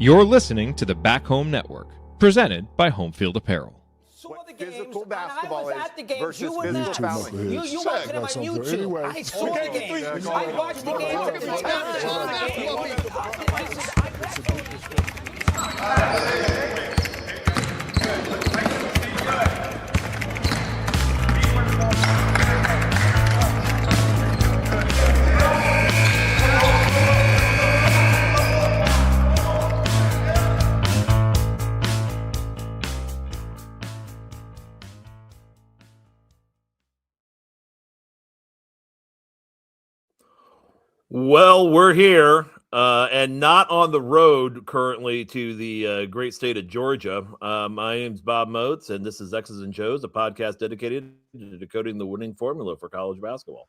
You're listening to the Back Home Network, presented by Home Field Apparel. Physical basketball is versus you physical fouling. You watched it on my YouTube. Anyway. I saw the game. I watched the game at the time. Well, we're here and not on the road currently to the great state of Georgia. My name's Bob Moats, and this is X's and Joes, a podcast dedicated to decoding the winning formula for college basketball.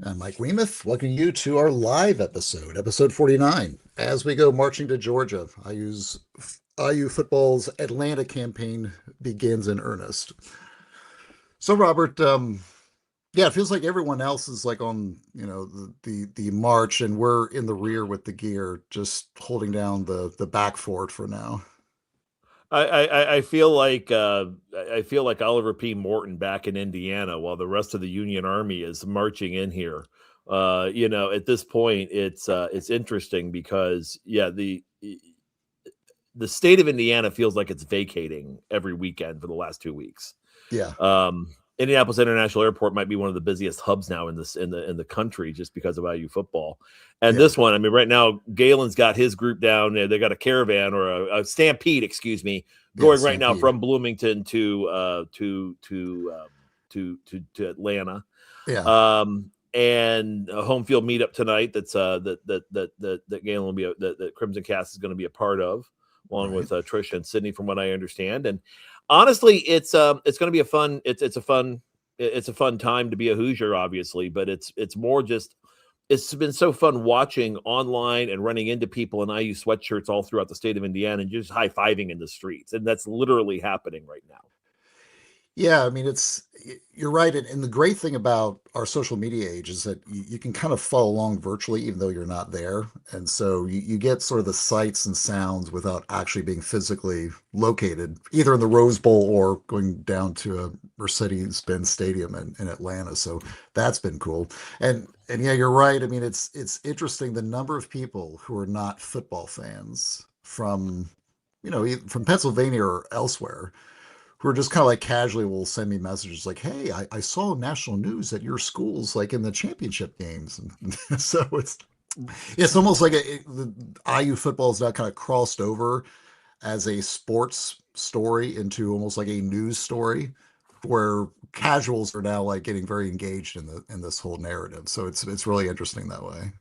I'm Mike Weemuth. Welcome you to our live episode 49. As we go marching to Georgia, IU football's Atlanta campaign begins in earnest. So, Robert, yeah, it feels like everyone else is like on, the march, and we're in the rear with the gear, just holding down the back fort for now. I feel like Oliver P. Morton back in Indiana, while the rest of the Union Army is marching in here. At this point, it's interesting because the state of Indiana feels like it's vacating every weekend for the last 2 weeks. Yeah. Indianapolis International Airport might be one of the busiest hubs now in the country just because of IU football. And this one, I mean, right now, Galen's got his group down there. They got a caravan or a stampede, going right now from Bloomington to Atlanta. Yeah. And a home field meetup tonight. That Galen will be that Crimson Cast is going to be a part of, along with Trisha and Sydney, from what I understand. And honestly, it's going to be it's a fun time to be a Hoosier, obviously, but it's more just, it's been so fun watching online and running into people in IU sweatshirts all throughout the state of Indiana and just high-fiving in the streets. And that's literally happening right now. Yeah, I mean, you're right. And the great thing about our social media age is that you can kind of follow along virtually, even though you're not there. And so you get sort of the sights and sounds without actually being physically located, either in the Rose Bowl or going down to a Mercedes-Benz Stadium in Atlanta. So that's been cool. And yeah, you're right. I mean, it's interesting the number of people who are not football fans from Pennsylvania or elsewhere, who are just kind of like casually will send me messages like, hey, I saw national news that your school's like in the championship games. And so it's almost like the IU football is now kind of crossed over as a sports story into almost like a news story, where casuals are now like getting very engaged in this whole narrative. So it's really interesting that way.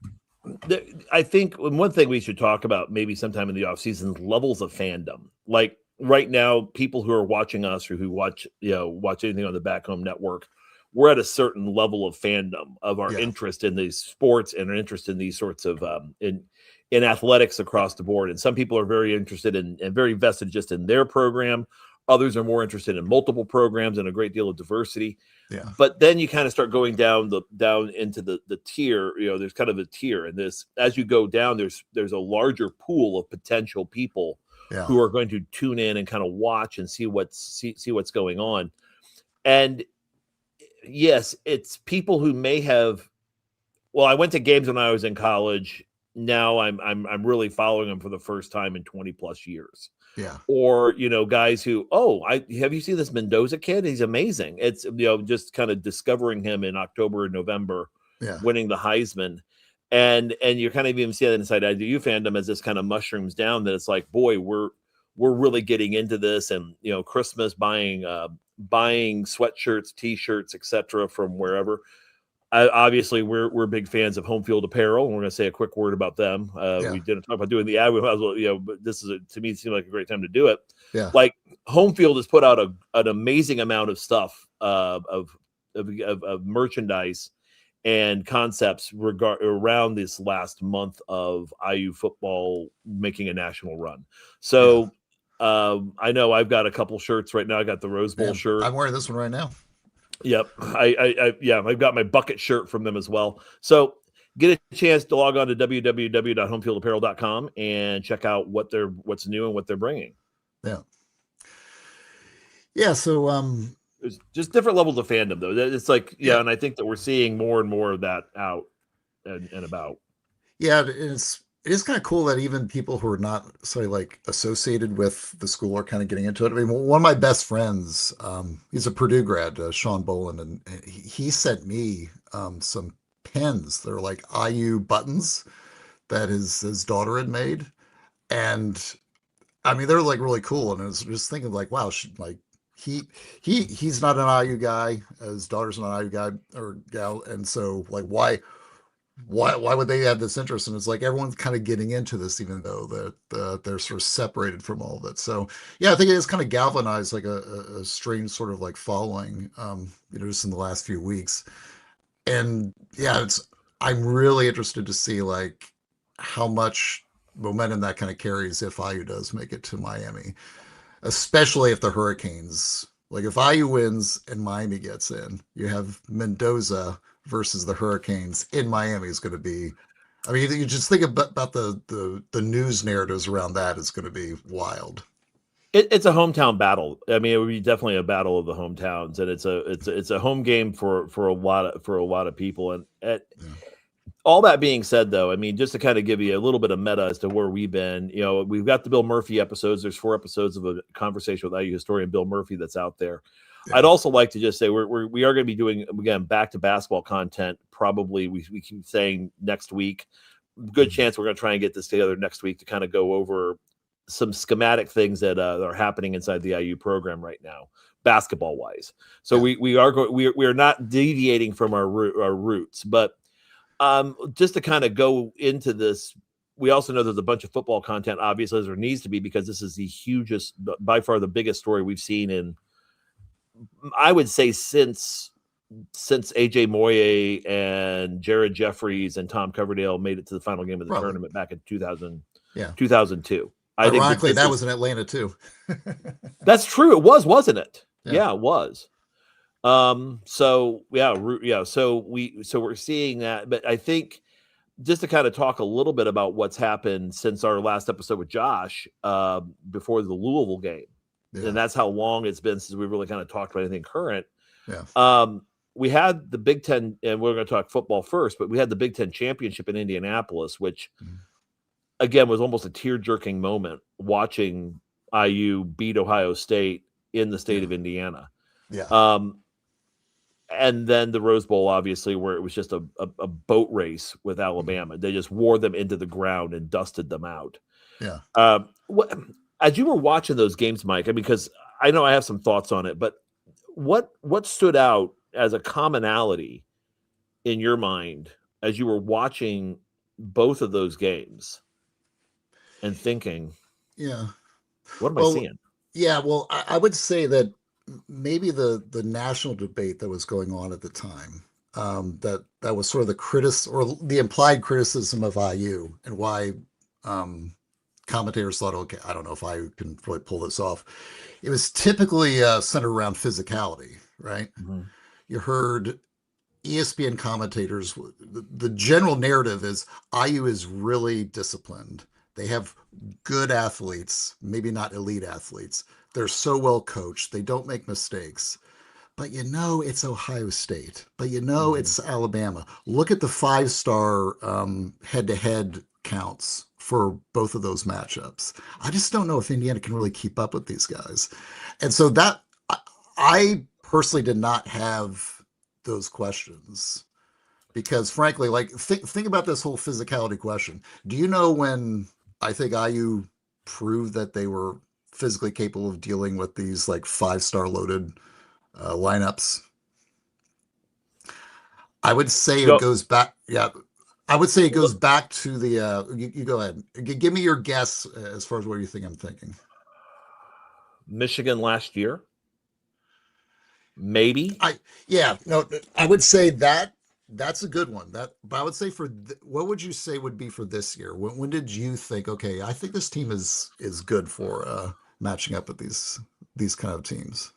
I think one thing we should talk about maybe sometime in the off season is levels of fandom. Like, right now, people who are watching us or who watch anything on the Back Home Network, we're at a certain level of fandom of our interest in these sports and our interest in these sorts of in athletics across the board. And some people are very interested in and very vested just in their program. Others are more interested in multiple programs and a great deal of diversity. Yeah. But then you kind of start going down into the tier. There's kind of a tier, and as you go down, there's a larger pool of potential people who are going to tune in and kind of watch and see what's going on. And yes, it's people who may have. Well, I went to games when I was in college. Now I'm really following them for the first time in 20 plus years. Yeah. Or guys who have you seen this Mendoza kid? He's amazing. It's just kind of discovering him in October and November, winning the Heisman. And you kind of even see that inside IU fandom as this kind of mushrooms down, that it's like, boy, we're really getting into this, and Christmas buying sweatshirts, T-shirts, etc. from wherever. Obviously, we're big fans of Home Field Apparel, and we're going to say a quick word about them. We didn't talk about doing the ad, but this is to me, it seemed like a great time to do it. Yeah, like Home Field has put out an amazing amount of stuff of merchandise and concepts around this last month of IU football making a national run. So I know I've got a couple shirts right now. I got the Rose Bowl shirt. I'm wearing this one right now. Yep. I've got my bucket shirt from them as well. So get a chance to log on to www.homefieldapparel.com and check out what's new and what they're bringing. Yeah. Yeah. So, there's just different levels of fandom though. It's like, yeah. And I think that we're seeing more and more of that out and about. Yeah. It is kind of cool that even people who are not like associated with the school are kind of getting into it. I mean, one of my best friends, he's a Purdue grad, Sean Boland, and he sent me some pens. They're like IU buttons that his daughter had made, and I mean they're like really cool. And I was just thinking like, wow, he's not an IU guy. His daughter's not an IU guy or gal, and so like why would they have this interest? And it's like everyone's kind of getting into this, even though that they're sort of separated from all of it. So yeah, I think it has kind of galvanized like a strange sort of like following, just in the last few weeks. And yeah, I'm really interested to see like how much momentum that kind of carries if IU does make it to Miami, especially if the Hurricanes, like if IU wins and Miami gets in, you have Mendoza versus the Hurricanes in Miami is going to be, I mean, you just think about the news narratives around that is going to be wild. It's a hometown battle. I mean, it would be definitely a battle of the hometowns, and it's a home game for a lot of people. And all that being said, though, I mean, just to kind of give you a little bit of meta as to where we've been, we've got the Bill Murphy episodes. There's 4 episodes of a conversation with IU historian Bill Murphy that's out there. Yeah. I'd also like to just say we are going to be doing, again, back to basketball content. Probably we keep saying next week. Good chance we're going to try and get this together next week to kind of go over some schematic things that are happening inside the IU program right now, basketball wise. So we are not deviating from our roots, but just to kind of go into this, we also know there's a bunch of football content, obviously, as there needs to be, because this is the hugest, by far the biggest story we've seen in, I would say, since AJ Moye and Jared Jeffries and Tom Coverdale made it to the final game of the tournament back in 2002. Ironically, that was in Atlanta too. That's true. It was, wasn't it? Yeah, it was. So we're seeing that, but I think just to kind of talk a little bit about what's happened since our last episode with Josh, before the Louisville game, and that's how long it's been since we really kind of talked about anything current. Yeah. We had the Big Ten, and we're going to talk football first, but we had the Big Ten championship in Indianapolis, which again was almost a tear-jerking moment watching IU beat Ohio State in the state of Indiana. Yeah. And then the Rose Bowl, obviously, where it was just a boat race with Alabama. They just wore them into the ground and dusted them out. Yeah. As you were watching those games, Mike, I mean, because I know I have some thoughts on it, but what stood out as a commonality in your mind as you were watching both of those games and thinking, what am I seeing? Yeah, well, I would say that maybe the national debate that was going on at the time, that was sort of the implied criticism of IU and why commentators thought, okay, I don't know if IU can really pull this off. It was typically centered around physicality, right? Mm-hmm. You heard ESPN commentators, the general narrative is IU is really disciplined. They have good athletes, maybe not elite athletes. They're so well coached. They don't make mistakes. But it's Ohio State. But it's Alabama. Look at the 5-star head-to-head counts for both of those matchups. I just don't know if Indiana can really keep up with these guys. And so that I personally did not have those questions because, frankly, like think about this whole physicality question. Do you know when I think IU proved that they were physically capable of dealing with these like 5-star loaded lineups? I would say it goes back. Yeah, I would say it goes back to the. You go ahead. Give me your guess as far as what you think I'm thinking. Michigan last year, maybe. I would say that's a good one. But I would say what would you say would be for this year? When did you think, okay, I think this team is good for matching up with these kind of teams?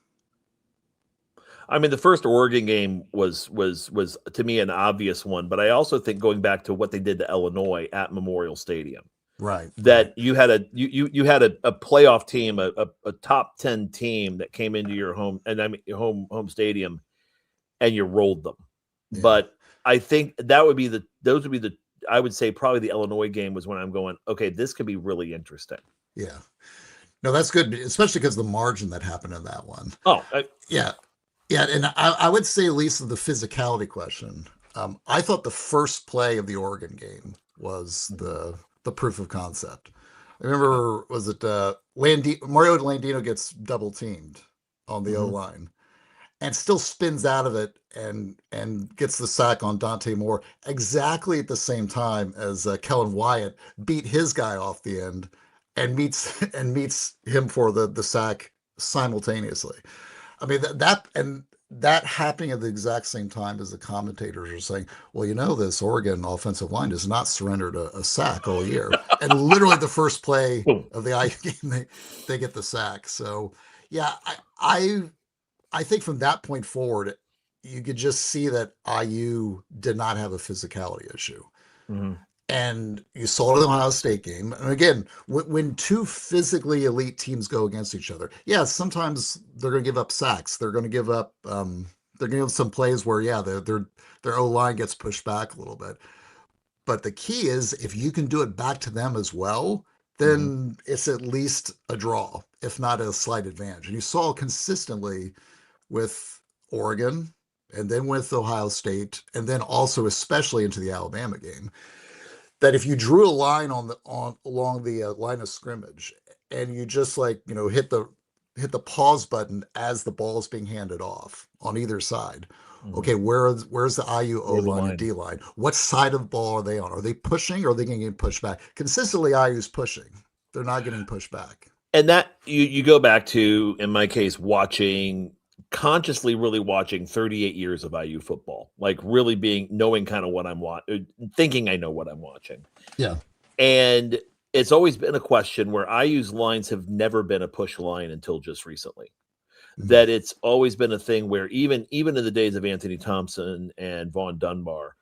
I mean, the first Oregon game was to me an obvious one, but I also think going back to what they did to Illinois at Memorial Stadium, right? That you had a playoff team, a top 10 team that came into your home your home stadium, and you rolled them. Yeah. But I think those would be the I would say probably the Illinois game was when I'm going, okay, this could be really interesting. Yeah. No, that's good, especially because the margin that happened in that one. Oh, yeah. Yeah. And I would say, Lisa, the physicality question. I thought the first play of the Oregon game was the proof of concept. I remember, was it Mario Landino gets double teamed on the O-line and still spins out of it and gets the sack on Dante Moore exactly at the same time as Kellen Wyatt beat his guy off the end and meets him for the sack simultaneously. I mean, that happening at the exact same time as the commentators are saying, well, this Oregon offensive line has not surrendered a sack all year. And literally the first play of the IU game, they get the sack. So, yeah, I think from that point forward, you could just see that IU did not have a physicality issue. Mm-hmm. And you saw it in the Ohio State game. And again, when two physically elite teams go against each other, yeah, sometimes they're going to give up sacks. They're going to give up some plays where, yeah, their O-line gets pushed back a little bit. But the key is if you can do it back to them as well, then it's at least a draw, if not a slight advantage. And you saw consistently with Oregon and then with Ohio State, and then also especially into the Alabama game, that if you drew a line along the line of scrimmage and you just hit the pause button as the ball is being handed off on either side. Okay, where's the IU O-line and D-line? What side of the ball are they on? Are they pushing or are they getting pushed back? Consistently, IU's pushing. They're not getting pushed back. And that you go back to, in my case, consciously really watching 38 years of IU football, like really knowing kind of what I'm watching, thinking I know what I'm watching. Yeah. And it's always been a question where IU's lines have never been a push line until just recently. Mm-hmm. That it's always been a thing where even in the days of Anthony Thompson and Vaughn Dunbar,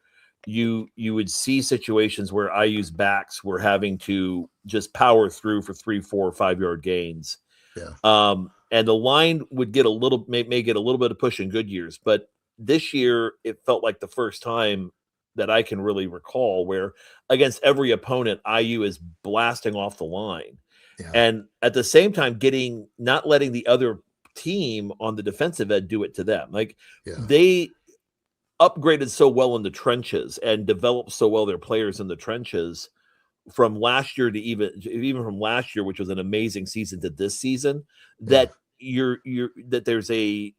you would see situations where IU's backs were having to just power through for 3, 4, 5 yard gains. Yeah. And the line would get may get a little bit of push in good years, but this year it felt like the first time that I can really recall where against every opponent, IU is blasting off the line. Yeah. And at the same time, not letting the other team on the defensive end do it to them. They upgraded so well in the trenches and developed so well their players in the trenches from last year to even from last year, which was an amazing season, to this season, that that there's they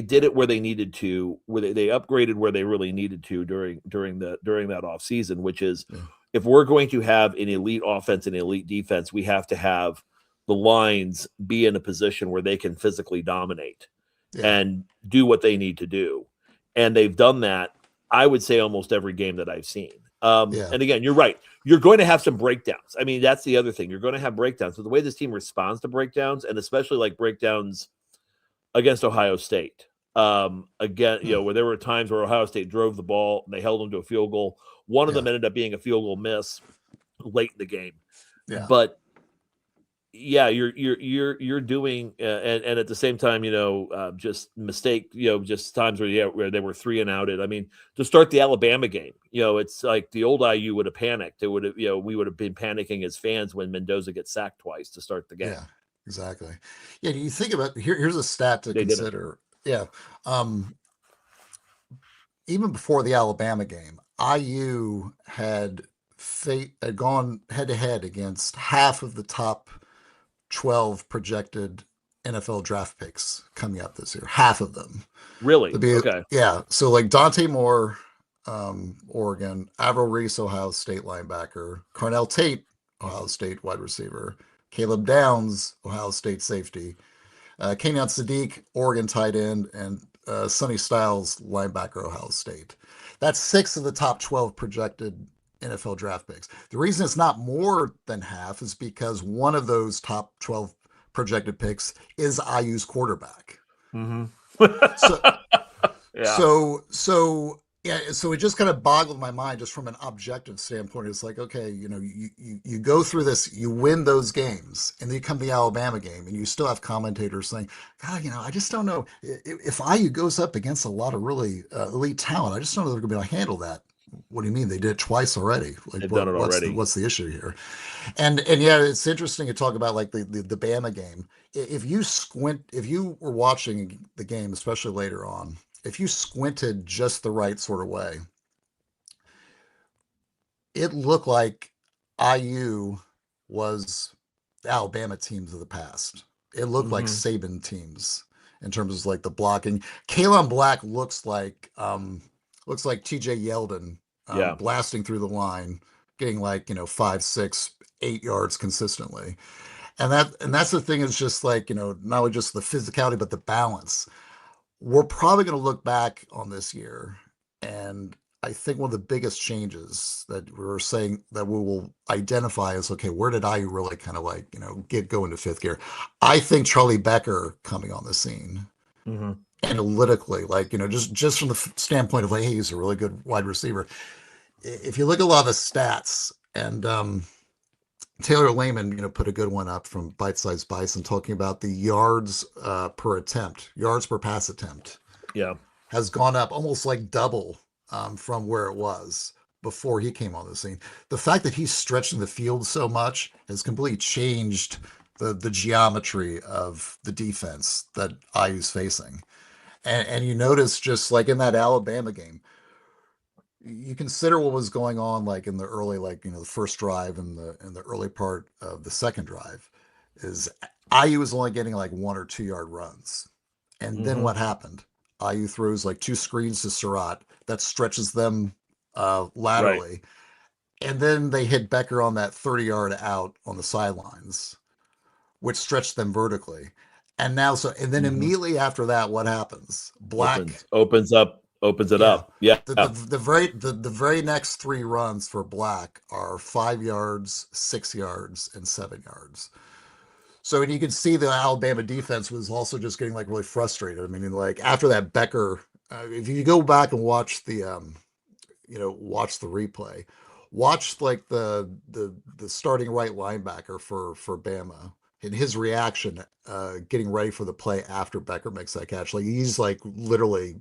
did it where they needed to, where they upgraded where they really needed to during that off season, which is if we're going to have an elite offense and elite defense, we have to have the lines be in a position where they can physically dominate and do what they need to do. And they've done that, I would say, almost every game that I've seen. And again, you're right. You're going to have some breakdowns. I mean, that's the other thing. You're going to have breakdowns. So the way this team responds to breakdowns, and especially like breakdowns against Ohio State, again, where there were times where Ohio State drove the ball and they held them to a field goal. One of them ended up being a field goal miss late in the game. Yeah. But you're doing, and at the same time, just mistake, just times where they were 3 and outed. I mean, to start the Alabama game, it's like the old IU would have panicked. It would have, we would have been panicking as fans when Mendoza gets sacked twice to start the game. Yeah, exactly. Yeah, you think about here's a stat to consider. Yeah, even before the Alabama game, IU had gone head to head against half of the top 12 projected NFL draft picks coming up this year. Half of them. Really? Okay. Yeah. So like Dante Moore, Oregon, Avril Reese, Ohio State linebacker, Carnell Tate, Ohio State wide receiver, Caleb Downs, Ohio State safety, Kenyon Sadiq, Oregon tight end, and Sonny Styles, linebacker, Ohio State. That's 6 of the top 12 projected NFL draft picks. The reason it's not more than half is because one of those top 12 projected picks is IU's quarterback. Mm-hmm. So, yeah. So it just kind of boggled my mind just from an objective standpoint. It's like, okay, you go through this, you win those games, and then you come to the Alabama game, and you still have commentators saying, God, I just don't know if IU goes up against a lot of really elite talent. I just don't know they're going to be able to handle that. What do you mean? They did it twice already. Like, They've done it already. What's the issue here? And yeah, it's interesting to talk about like the Bama game. If you were watching the game, especially later on, if you squinted just the right sort of way, it looked like IU was the Alabama teams of the past. It looked like Saban teams in terms of like the blocking. Kalen Black looks like TJ Yeldon blasting through the line, getting like 5, 6, 8 yards consistently. And that's the thing, is just like, not only just the physicality, but the balance. We're probably going to look back on this year, and I think one of the biggest changes that we're saying that we will identify is, okay, where did IU really kind of like, go into fifth gear? I think Charlie Becker coming on the scene analytically, like, just from the standpoint of like, hey, he's a really good wide receiver. If you look at a lot of the stats, and Taylor Lehman, put a good one up from Bite Size Bison talking about the yards per pass attempt. Yeah. Has gone up almost like double from where it was before he came on the scene. The fact that he's stretching the field so much has completely changed the geometry of the defense that IU's facing. And you notice, just like in that Alabama game, you consider what was going on like in the early, like, the first drive and the early part of the second drive, is IU was only getting like 1 or 2 yard runs. And then what happened? IU throws like 2 screens to Surratt that stretches them laterally. Right. And then they hit Becker on that 30-yard out on the sidelines, which stretched them vertically. And then immediately after that, what happens? Black opens it up. Yeah. The very next 3 runs for Black are 5 yards, 6 yards, and 7 yards. So, and you can see the Alabama defense was also just getting like really frustrated. I mean, like after that Becker, if you go back and watch the, watch the replay, watch like the starting right linebacker for Bama and his reaction, getting ready for the play after Becker makes that catch. Like he's like literally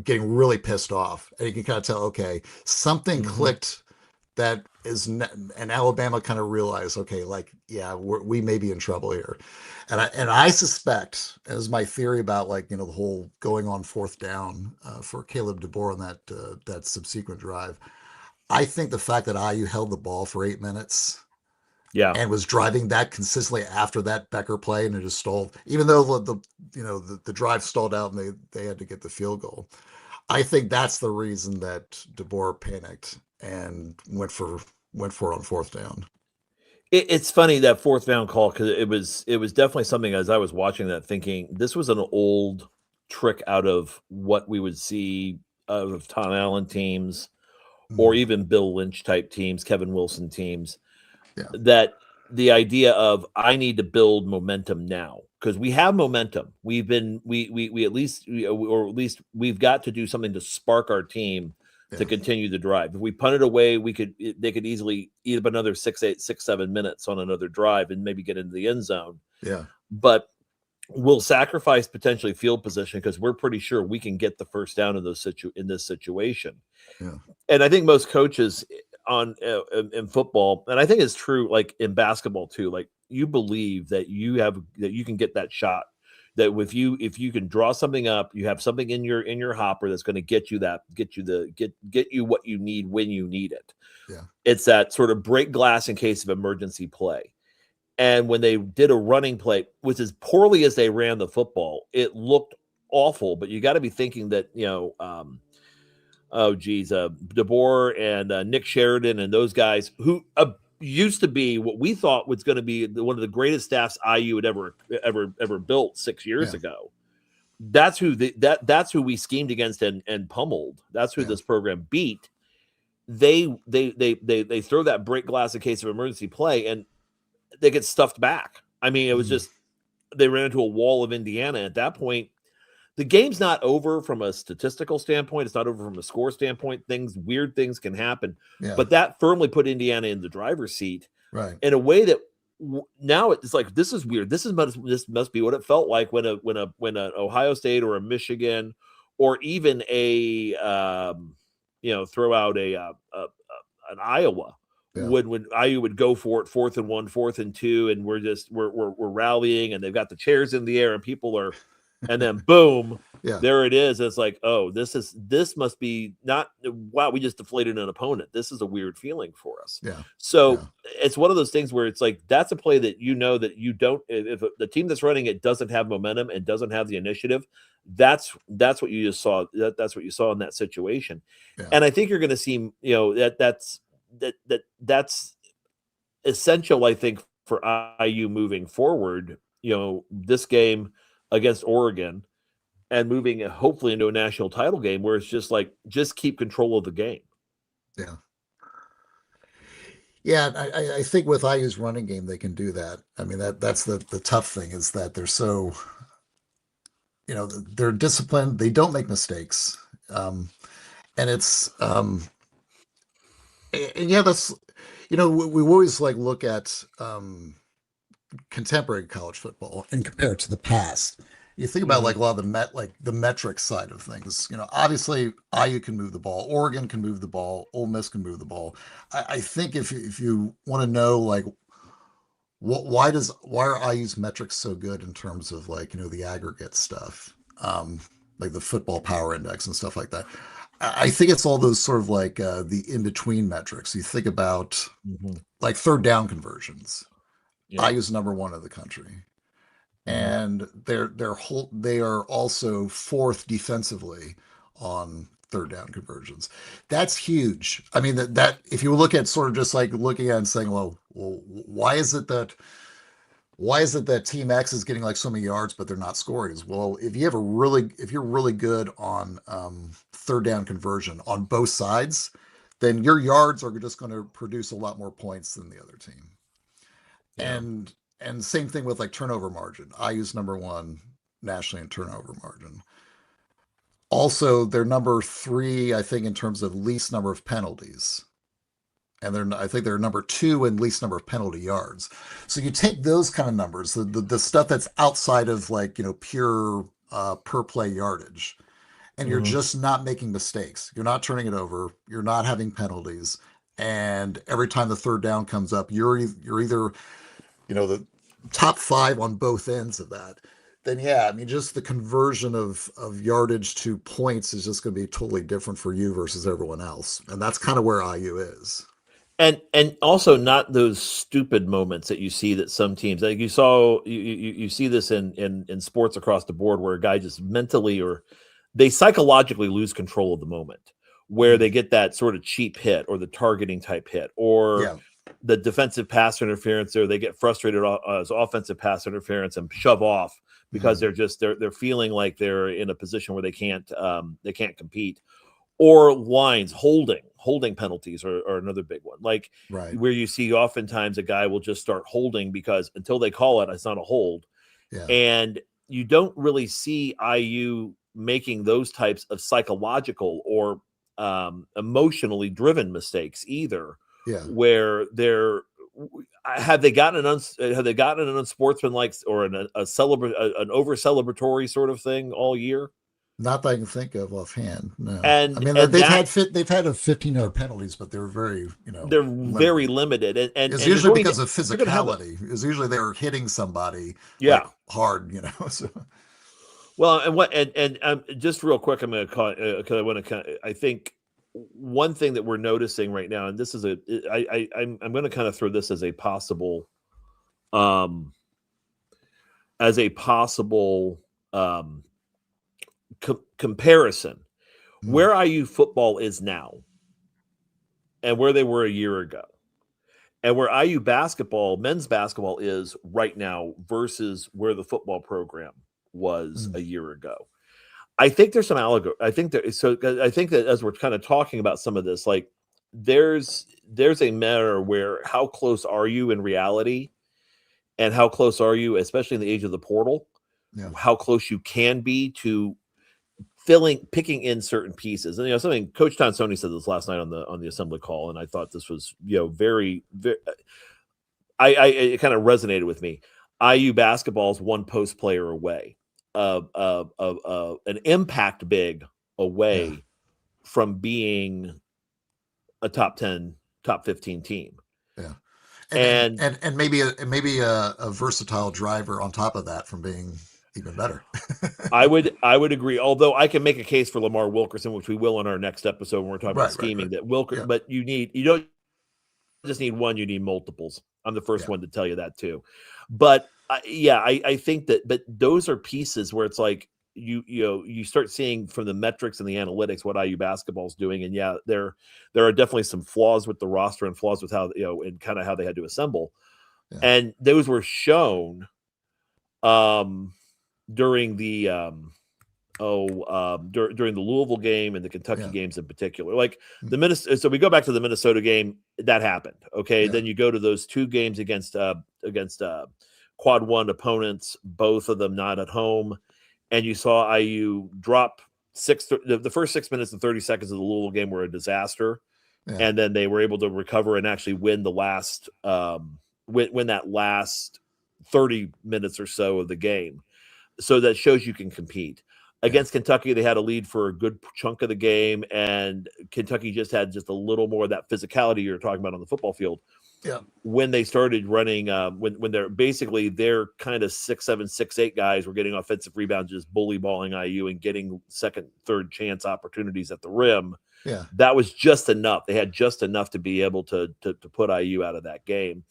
getting really pissed off, and you can kind of tell, okay, something clicked. That is, and Alabama kind of realized, okay, like, yeah, we may be in trouble here. And I suspect, as my theory about like, the whole going on fourth down for Caleb DeBoer on that subsequent drive, I think the fact that IU held the ball for 8 minutes, and was driving that consistently after that Becker play, and it just stalled, even though the drive stalled out and they had to get the field goal. I think that's the reason that DeBoer panicked and went for it on fourth down. It's funny, that fourth down call, because it was definitely something, as I was watching that, thinking this was an old trick out of what we would see out of Tom Allen teams, or even Bill Lynch type teams, Kevin Wilson teams. Yeah. That the idea of, I need to build momentum now, because we have momentum. We've been we at least we've got to do something to spark our team to continue the drive. If we punt it away, they could easily eat up another 7 minutes on another drive and maybe get into the end zone. Yeah. But we'll sacrifice potentially field position because we're pretty sure we can get the first down in this situation. Yeah. And I think most coaches in football, and I think it's true like in basketball too, like you believe that you can get that shot, that if you can draw something up, you have something in your hopper that's going to get you what you need when you need it. Yeah. It's that sort of break glass in case of emergency play. And when they did a running play, which as poorly as they ran the football, it looked awful. But you got to be thinking that, DeBoer and Nick Sheridan and those guys who used to be what we thought was going to be one of the greatest staffs IU had ever built 6 years ago. That's who that's who we schemed against and pummeled. That's who this program beat. They throw that break glass in case of emergency play, and they get stuffed back. I mean, it was just they ran into a wall of Indiana. At that point, the game's not over from a statistical standpoint. It's not over from a score standpoint. Weird things can happen. But that firmly put Indiana in the driver's seat, right? In a way that now it's like, this is weird. This must be what it felt like when an Ohio State or a Michigan or even a throw out an Iowa. When IU would go for it 4th and 1, 4th and 2, and we're rallying, and they've got the chairs in the air, and people are, and then boom, there it is. It's like, oh, this must be not, wow, we just deflated an opponent. This is a weird feeling for us. So it's one of those things where it's like, that's a play that that you don't, if the team that's running it doesn't have momentum and doesn't have the initiative, that's what you just saw. That's what you saw in that situation. And I think you're going to see, that's essential, I think, for IU moving forward, this game against Oregon and moving hopefully into a national title game where it's just like, just keep control of the game. I think with IU's running game, they can do that. I mean, that's the tough thing, is that they're so, they're disciplined. They don't make mistakes. And it's, that's, we always look at contemporary college football and compare it to the past. You think about a lot of the metric side of things. Obviously IU can move the ball, Oregon can move the ball, Ole Miss can move the ball. I think if you want to know why are IU's metrics so good in terms of the aggregate stuff, like the football power index and stuff like that. I think it's all those sort of the in-between metrics. You think about third down conversions. IU's number 1 in the country. And they are also 4th defensively on third down conversions. That's huge. I mean, that if you look at sort of just looking at it and saying, well, why is it that Team X is getting so many yards but they're not scoring? Well, if you're really good on third down conversion on both sides, then your yards are just going to produce a lot more points than the other team. And same thing with turnover margin. IU's number 1 nationally in turnover margin. Also, they're number 3, I think, in terms of least number of penalties. And I think they're number 2 in least number of penalty yards. So you take those kind of numbers, the stuff that's outside of pure per play yardage, and you're just not making mistakes. You're not turning it over. You're not having penalties. And every time the third down comes up, you're either the top 5 on both ends of that, then I mean, just the conversion of yardage to points is just going to be totally different for you versus everyone else. And that's kind of where IU is. And also not those stupid moments that you see that some teams, like you see this in sports across the board, where a guy just mentally or they psychologically lose control of the moment, where they get that sort of cheap hit or the targeting type hit or the defensive pass interference, or they get frustrated as offensive pass interference and shove off because they're feeling like they're in a position where they can't compete, or lines holding penalties are another big one. Where you see oftentimes a guy will just start holding because until they call it, it's not a hold. And you don't really see IU making those types of psychological or emotionally driven mistakes either. Where they're have they gotten an unsportsmanlike or an over celebratory sort of thing all year? Not that I can think of offhand. No, and I mean they've had a 15-yard penalties, but they're very they're very limited. And it's usually because of physicality. It's usually they're hitting somebody hard, So. Well, and just real quick, I'm going to call because I think. One thing that we're noticing right now, and this is I'm going to kind of throw this as a possible comparison, where IU football is now and where they were a year ago, and where IU men's basketball is right now versus where the football program was a year ago. I think there's some allegory. I think that as we're kind of talking about some of this, there's a matter where how close are you in reality, and how close are you, especially in the age of the portal, how close you can be to picking in certain pieces. And something Coach Tonsoni said this last night on the assembly call, and I thought this was very, very. It kind of resonated with me. IU basketball is one post player away, an impact big away from being a top 10, top 15 team. Yeah. And maybe a versatile driver on top of that from being even better. I would agree. Although I can make a case for Lamar Wilkerson, which we will in our next episode when we're talking about scheming. That Wilkerson, but you don't just need one; you need multiples. I'm the first one to tell you that too. But I think that. But those are pieces where it's like you start seeing from the metrics and the analytics what IU basketball is doing, and there are definitely some flaws with the roster and flaws with how and kind of how they had to assemble, and those were shown. During the during the Louisville game and the Kentucky games in particular, like the Minnesota. So we go back to the Minnesota game that happened. Okay, then you go to those two games against quad one opponents, both of them not at home, and you saw IU drop the first 6 minutes and 30 seconds of the Louisville game were a disaster, and then they were able to recover and actually win the last win that last 30 minutes or so of the game. So that shows you can compete. Against Kentucky, they had a lead for a good chunk of the game, and Kentucky just had just a little more of that physicality you're talking about on the football field. Yeah. When they started running, when they're basically their kind of 6'7", 6'8" guys were getting offensive rebounds, just bully balling IU and getting second, third chance opportunities at the rim. Yeah. That was just enough. They had just enough to be able to put IU out of that game.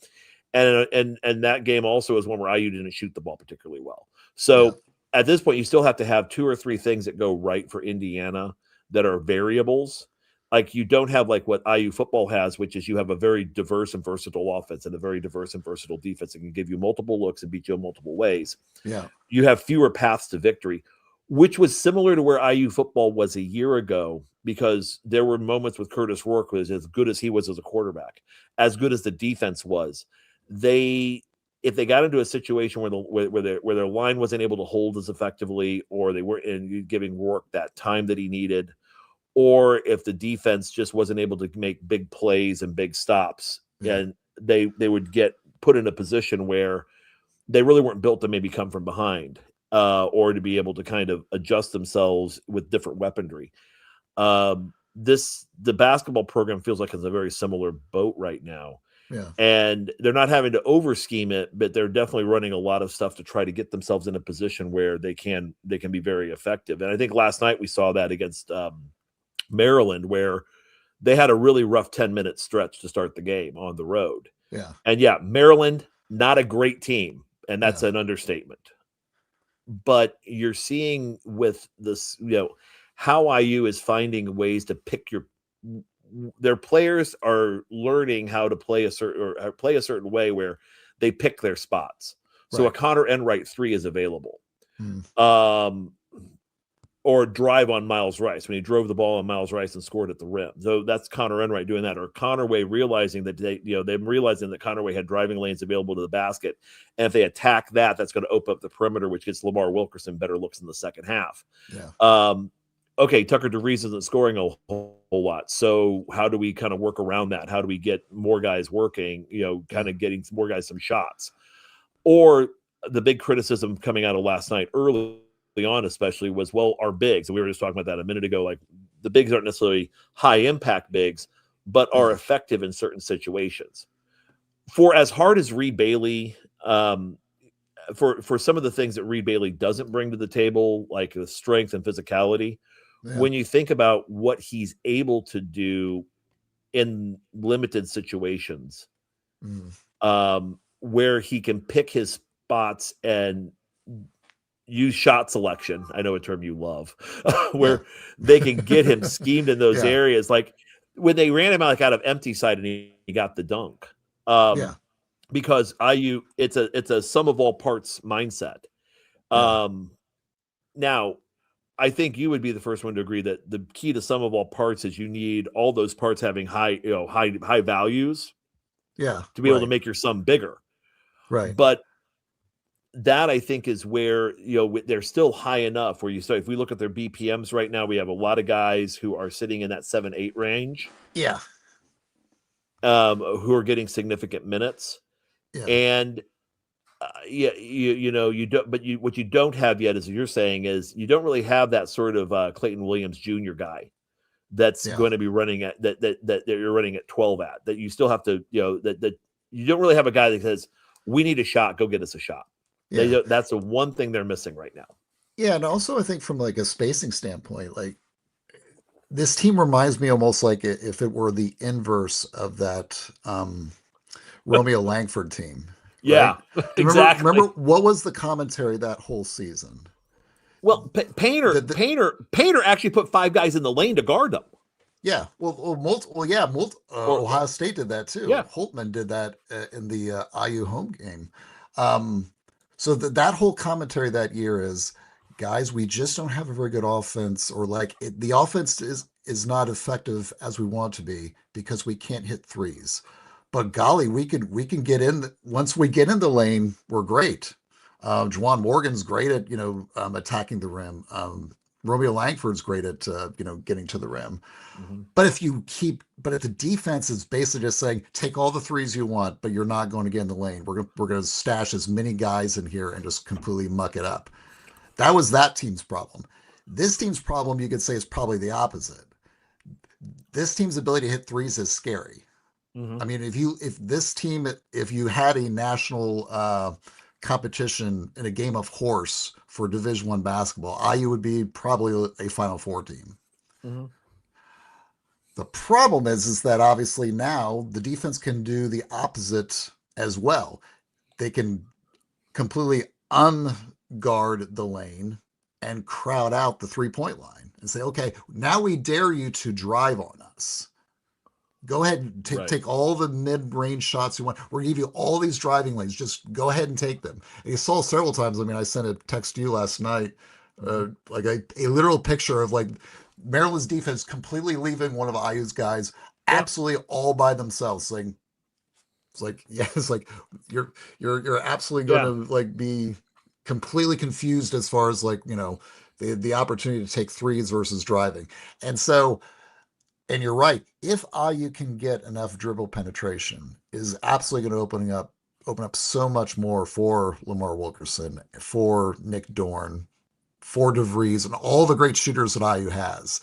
And that game also is one where IU didn't shoot the ball particularly well. So at this point, you still have to have two or three things that go right for Indiana that are variables. Like you don't have like what IU football has, which is you have a very diverse and versatile offense and a very diverse and versatile defense that can give you multiple looks and beat you in multiple ways. Yeah. You have fewer paths to victory, which was similar to where IU football was a year ago, because there were moments with Curtis Rourke was as good as he was as a quarterback, as good as the defense was. If they got into a situation where their line wasn't able to hold as effectively, or they weren't giving Rourke that time that he needed, or if the defense just wasn't able to make big plays and big stops, and they would get put in a position where they really weren't built to maybe come from behind, or to be able to kind of adjust themselves with different weaponry. The basketball program feels like it's a very similar boat right now. Yeah. And they're not having to over scheme it, but they're definitely running a lot of stuff to try to get themselves in a position where they can be very effective. And I think last night we saw that against Maryland, where they had a really rough 10-minute stretch to start the game on the road. Yeah. And Maryland, not a great team, and that's an understatement. But you're seeing with this, how IU is finding ways to pick their players are learning how to play a certain way where they pick their spots. So a Connor Enright 3 is available. Or drive on Miles Rice when he drove the ball on Miles Rice and scored at the rim. So that's Connor Enright doing that, or Connerway realizing that them realizing that Connerway had driving lanes available to the basket. And if they attack that, that's going to open up the perimeter, which gets Lamar Wilkerson better looks in the second half. Yeah. Okay, Tucker DeVries isn't scoring a whole lot. So how do we kind of work around that? How do we get more guys working, kind of getting more guys some shots? Or the big criticism coming out of last night early on, especially, was, our bigs, and we were just talking about that a minute ago, like the bigs aren't necessarily high impact bigs, but are effective in certain situations. For as hard as Reed Bailey, for some of the things that Reed Bailey doesn't bring to the table, like the strength and physicality, when you think about what he's able to do in limited situations, where he can pick his spots and use shot selection. I know a term you love, where they can get him schemed in those areas. Like when they ran him out of empty side and he got the dunk. Because IU, it's a sum of all parts mindset. Now, I think you would be the first one to agree that the key to sum of all parts is you need all those parts having high values. Yeah. To be able to make your sum bigger. Right. But that I think is where, they're still high enough where you start. If we look at their BPMs right now, we have a lot of guys who are sitting in that 7-8 range. Yeah. Who are getting significant minutes. Yeah. And you don't, but what you don't have yet, as you're saying, is you don't really have that sort of Clayton Williams Jr. guy that's going to be running at that you're running at 12 at, that you still have to, that you don't really have a guy that says, we need a shot, go get us a shot. Yeah. That's the one thing they're missing right now. Yeah. And also I think from like a spacing standpoint, like this team reminds me almost like if it were the inverse of that Romeo Langford team. Yeah, right? Exactly. Remember what was the commentary that whole season? Well, Painter actually put 5 guys in the lane to guard them. Yeah, Ohio State did that too. Yeah. Holtman did that in the IU home game. So that whole commentary that year is, guys, we just don't have a very good offense, or the offense is not effective as we want to be because we can't hit threes. But golly, we can get in. Once we get in the lane, we're great. Juwan Morgan's great at attacking the rim. Romeo Langford's great at getting to the rim. Mm-hmm. But if the defense is basically just saying, take all the threes you want, but you're not going to get in the lane. We're going to stash as many guys in here and just completely muck it up. That was that team's problem. This team's problem, you could say, is probably the opposite. This team's ability to hit threes is scary. Mm-hmm. I mean, if you had a national competition in a game of horse for Division I basketball, IU would be probably a Final Four team. Mm-hmm. The problem is that obviously now the defense can do the opposite as well. They can completely unguard the lane and crowd out the 3-point line and say, okay, now we dare you to drive on us. Go ahead and take all the mid-range shots you want. We're going to give you all these driving lanes. Just go ahead and take them. And you saw several times. I mean, I sent a text to you last night, like a literal picture of like Maryland's defense completely leaving one of IU's guys absolutely all by themselves. It's like you're absolutely going to like be completely confused as far as like, the opportunity to take threes versus driving. And you're right. If IU can get enough dribble penetration, is absolutely going to open up so much more for Lamar Wilkerson, for Nick Dorn, for DeVries, and all the great shooters that IU has.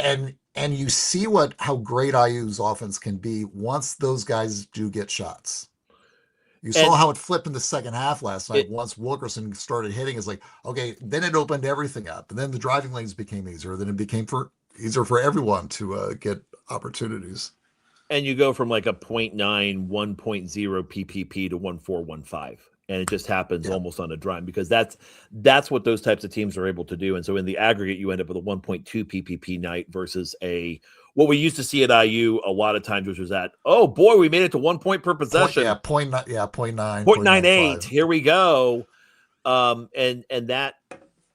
And you see how great IU's offense can be once those guys do get shots. You saw how it flipped in the second half last night. Once Wilkerson started hitting, it's like, okay, then it opened everything up. And then the driving lanes became easier. Then it became easier for everyone to get opportunities. And you go from like a 0.9, 1.0 PPP to 1.415. And it just happens almost on a dime, because that's what those types of teams are able to do. And so in the aggregate, you end up with a 1.2 PPP night versus what we used to see at IU a lot of times, which was that, oh boy, we made it to 1 point per possession. 0.9. 0.98. Here we go. And that,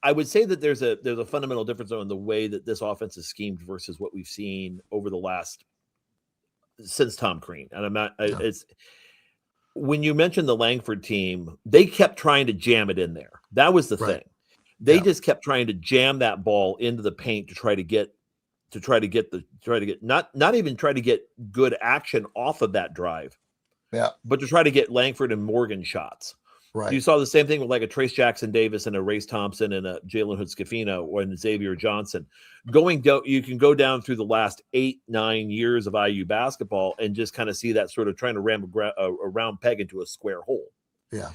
I would say that there's a fundamental difference in the way that this offense is schemed versus what we've seen over since Tom Crean. And it's, when you mentioned the Langford team, they kept trying to jam it in there. That was the thing. They just kept trying to jam that ball into the paint to try to get not even try to get good action off of that drive. Yeah. But to try to get Langford and Morgan shots. Right. You saw the same thing with like a Trace Jackson Davis and a Race Thompson and a Jalen Hood Scafino or a Xavier Johnson. You can go down through the last 8-9 years of IU basketball and just kind of see that sort of trying to ram a round peg into a square hole. Yeah.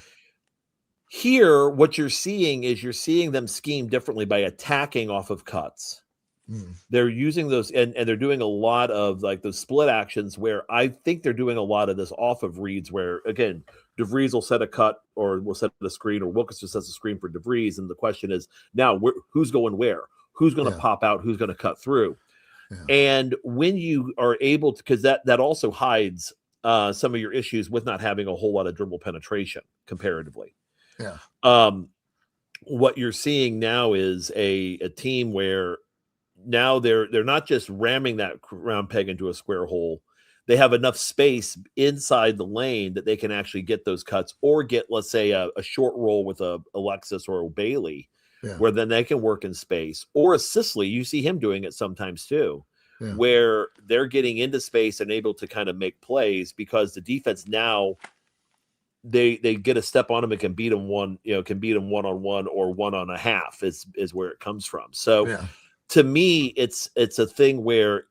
Here, what you're seeing them scheme differently by attacking off of cuts. They're using those and they're doing a lot of like those split actions where I think they're doing a lot of this off of reads where, again, DeVries will set a cut or will set a screen, or Wilkerson sets a screen for DeVries. And the question is now who's going where? Who's going to pop out? Who's going to cut through? Yeah. And when you are able to, because that also hides some of your issues with not having a whole lot of dribble penetration comparatively. Yeah. What you're seeing now is a team where now they're not just ramming that round peg into a square hole. they have enough space inside the lane that they can actually get those cuts, or get, let's say, a short roll with a Alexis or a Bailey, where then they can work in space, or a Sicily. You see him doing it sometimes too, where they're getting into space and able to kind of make plays because the defense now they get a step on them and can beat them one-on-one or 1.5 is where it comes from. So to me, it's a thing where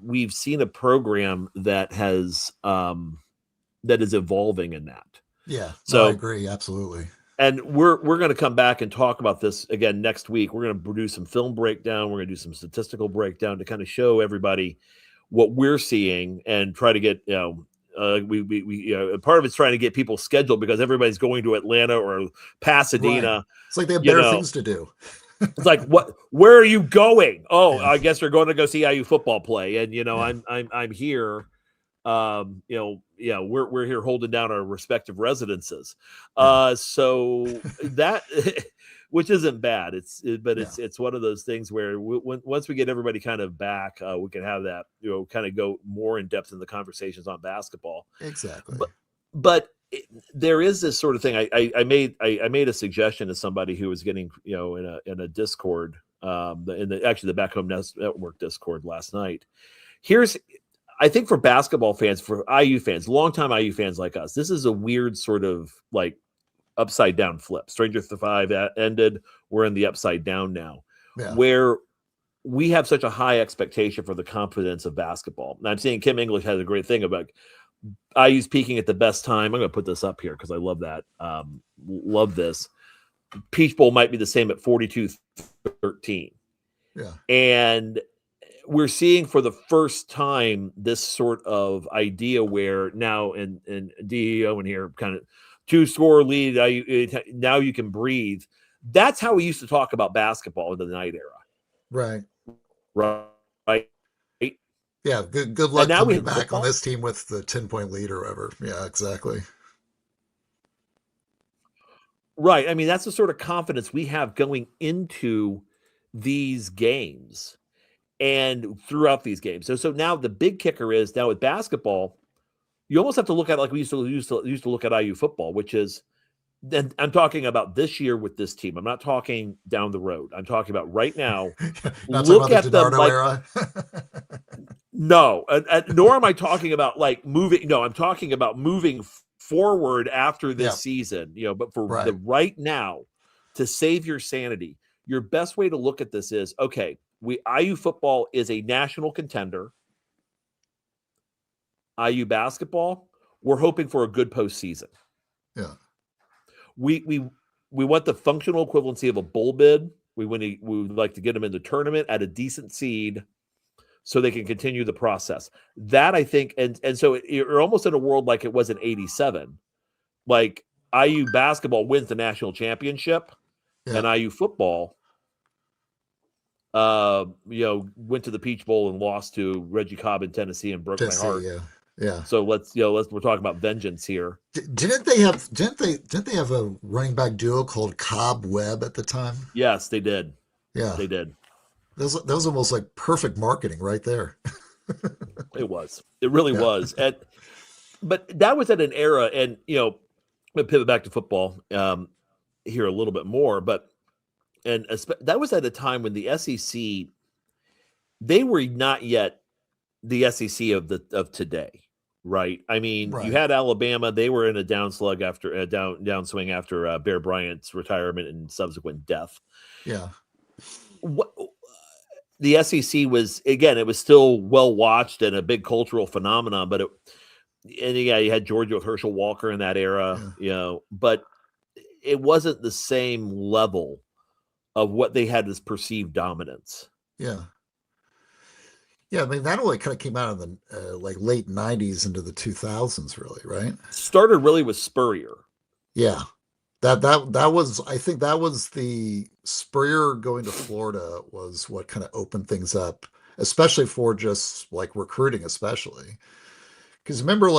we've seen a program that has that is evolving in that. Yeah, so I agree, absolutely. And we're going to come back and talk about this again next week. We're going to produce some film breakdown. We're going to do some statistical breakdown to kind of show everybody what we're seeing and try to get, we part of it's trying to get people scheduled because everybody's going to Atlanta or Pasadena. Right. It's like they have better things to do. It's like, where are you going? Oh, I guess they're going to go see IU football play. And, I'm here. We're here holding down our respective residences. So that, which isn't bad. It's one of those things where once we get everybody kind of back, we can have that, kind of go more in depth in the conversations on basketball. Exactly. But there is this sort of thing. I made a suggestion to somebody who was getting, in a Discord, the Back Home Network Discord last night. I think for basketball fans, for IU fans, longtime IU fans like us, this is a weird sort of like upside down flip. Stranger Things 5 ended. We're in the upside down now, where we have such a high expectation for the confidence of basketball. And I'm seeing Kim English has a great thing about IU's peaking at the best time. I'm going to put this up here because I love that. Love this. Peach Bowl might be the same at 42-13. Yeah. And we're seeing for the first time this sort of idea where now and DEO in here kind of 2-score lead. Now you can breathe. That's how we used to talk about basketball in the Knight era. Right. Yeah. Good luck coming back on this team with the 10-point lead or whatever. Yeah, exactly. Right. I mean, that's the sort of confidence we have going into these games. And throughout these games. So now the big kicker is now with basketball, you almost have to look at it like we used to look at IU football, which is, then I'm talking about this year with this team. I'm not talking down the road. I'm talking about right now. Look at them like era. No, nor am I talking about like moving. No, I'm talking about moving forward after this season. But for the right now, to save your sanity, your best way to look at this is, okay, IU football is a national contender. IU basketball, we're hoping for a good postseason. Yeah. We want the functional equivalency of a bowl bid. We would like to get them in the tournament at a decent seed so they can continue the process. That, I think, and so you're almost in a world like it was in 87. Like IU basketball wins the national championship, and IU football went to the Peach Bowl and lost to Reggie Cobb in Tennessee and broke my heart. Yeah. So we're talking about vengeance here. Didn't they have a running back duo called Cobb Webb at the time? Yes, they did. Yeah, they did. That was almost like perfect marketing right there. It was. It really was. But that was at an era, and I'm gonna pivot back to football here a little bit more, but. And that was at a time when the SEC, they were not yet the SEC of today, right? I mean, you had Alabama; they were in a downswing after Bear Bryant's retirement and subsequent death. Yeah, the SEC was, again, it was still well watched and a big cultural phenomenon, but you had Georgia with Herschel Walker in that era, but it wasn't the same level of what they had as perceived dominance. Yeah. I mean, that only kind of came out in the late 90s into the 2000s, really, right? Started really with Spurrier. Yeah. That was, I think that was the Spurrier going to Florida was what kind of opened things up, especially for just like recruiting, especially. Because remember,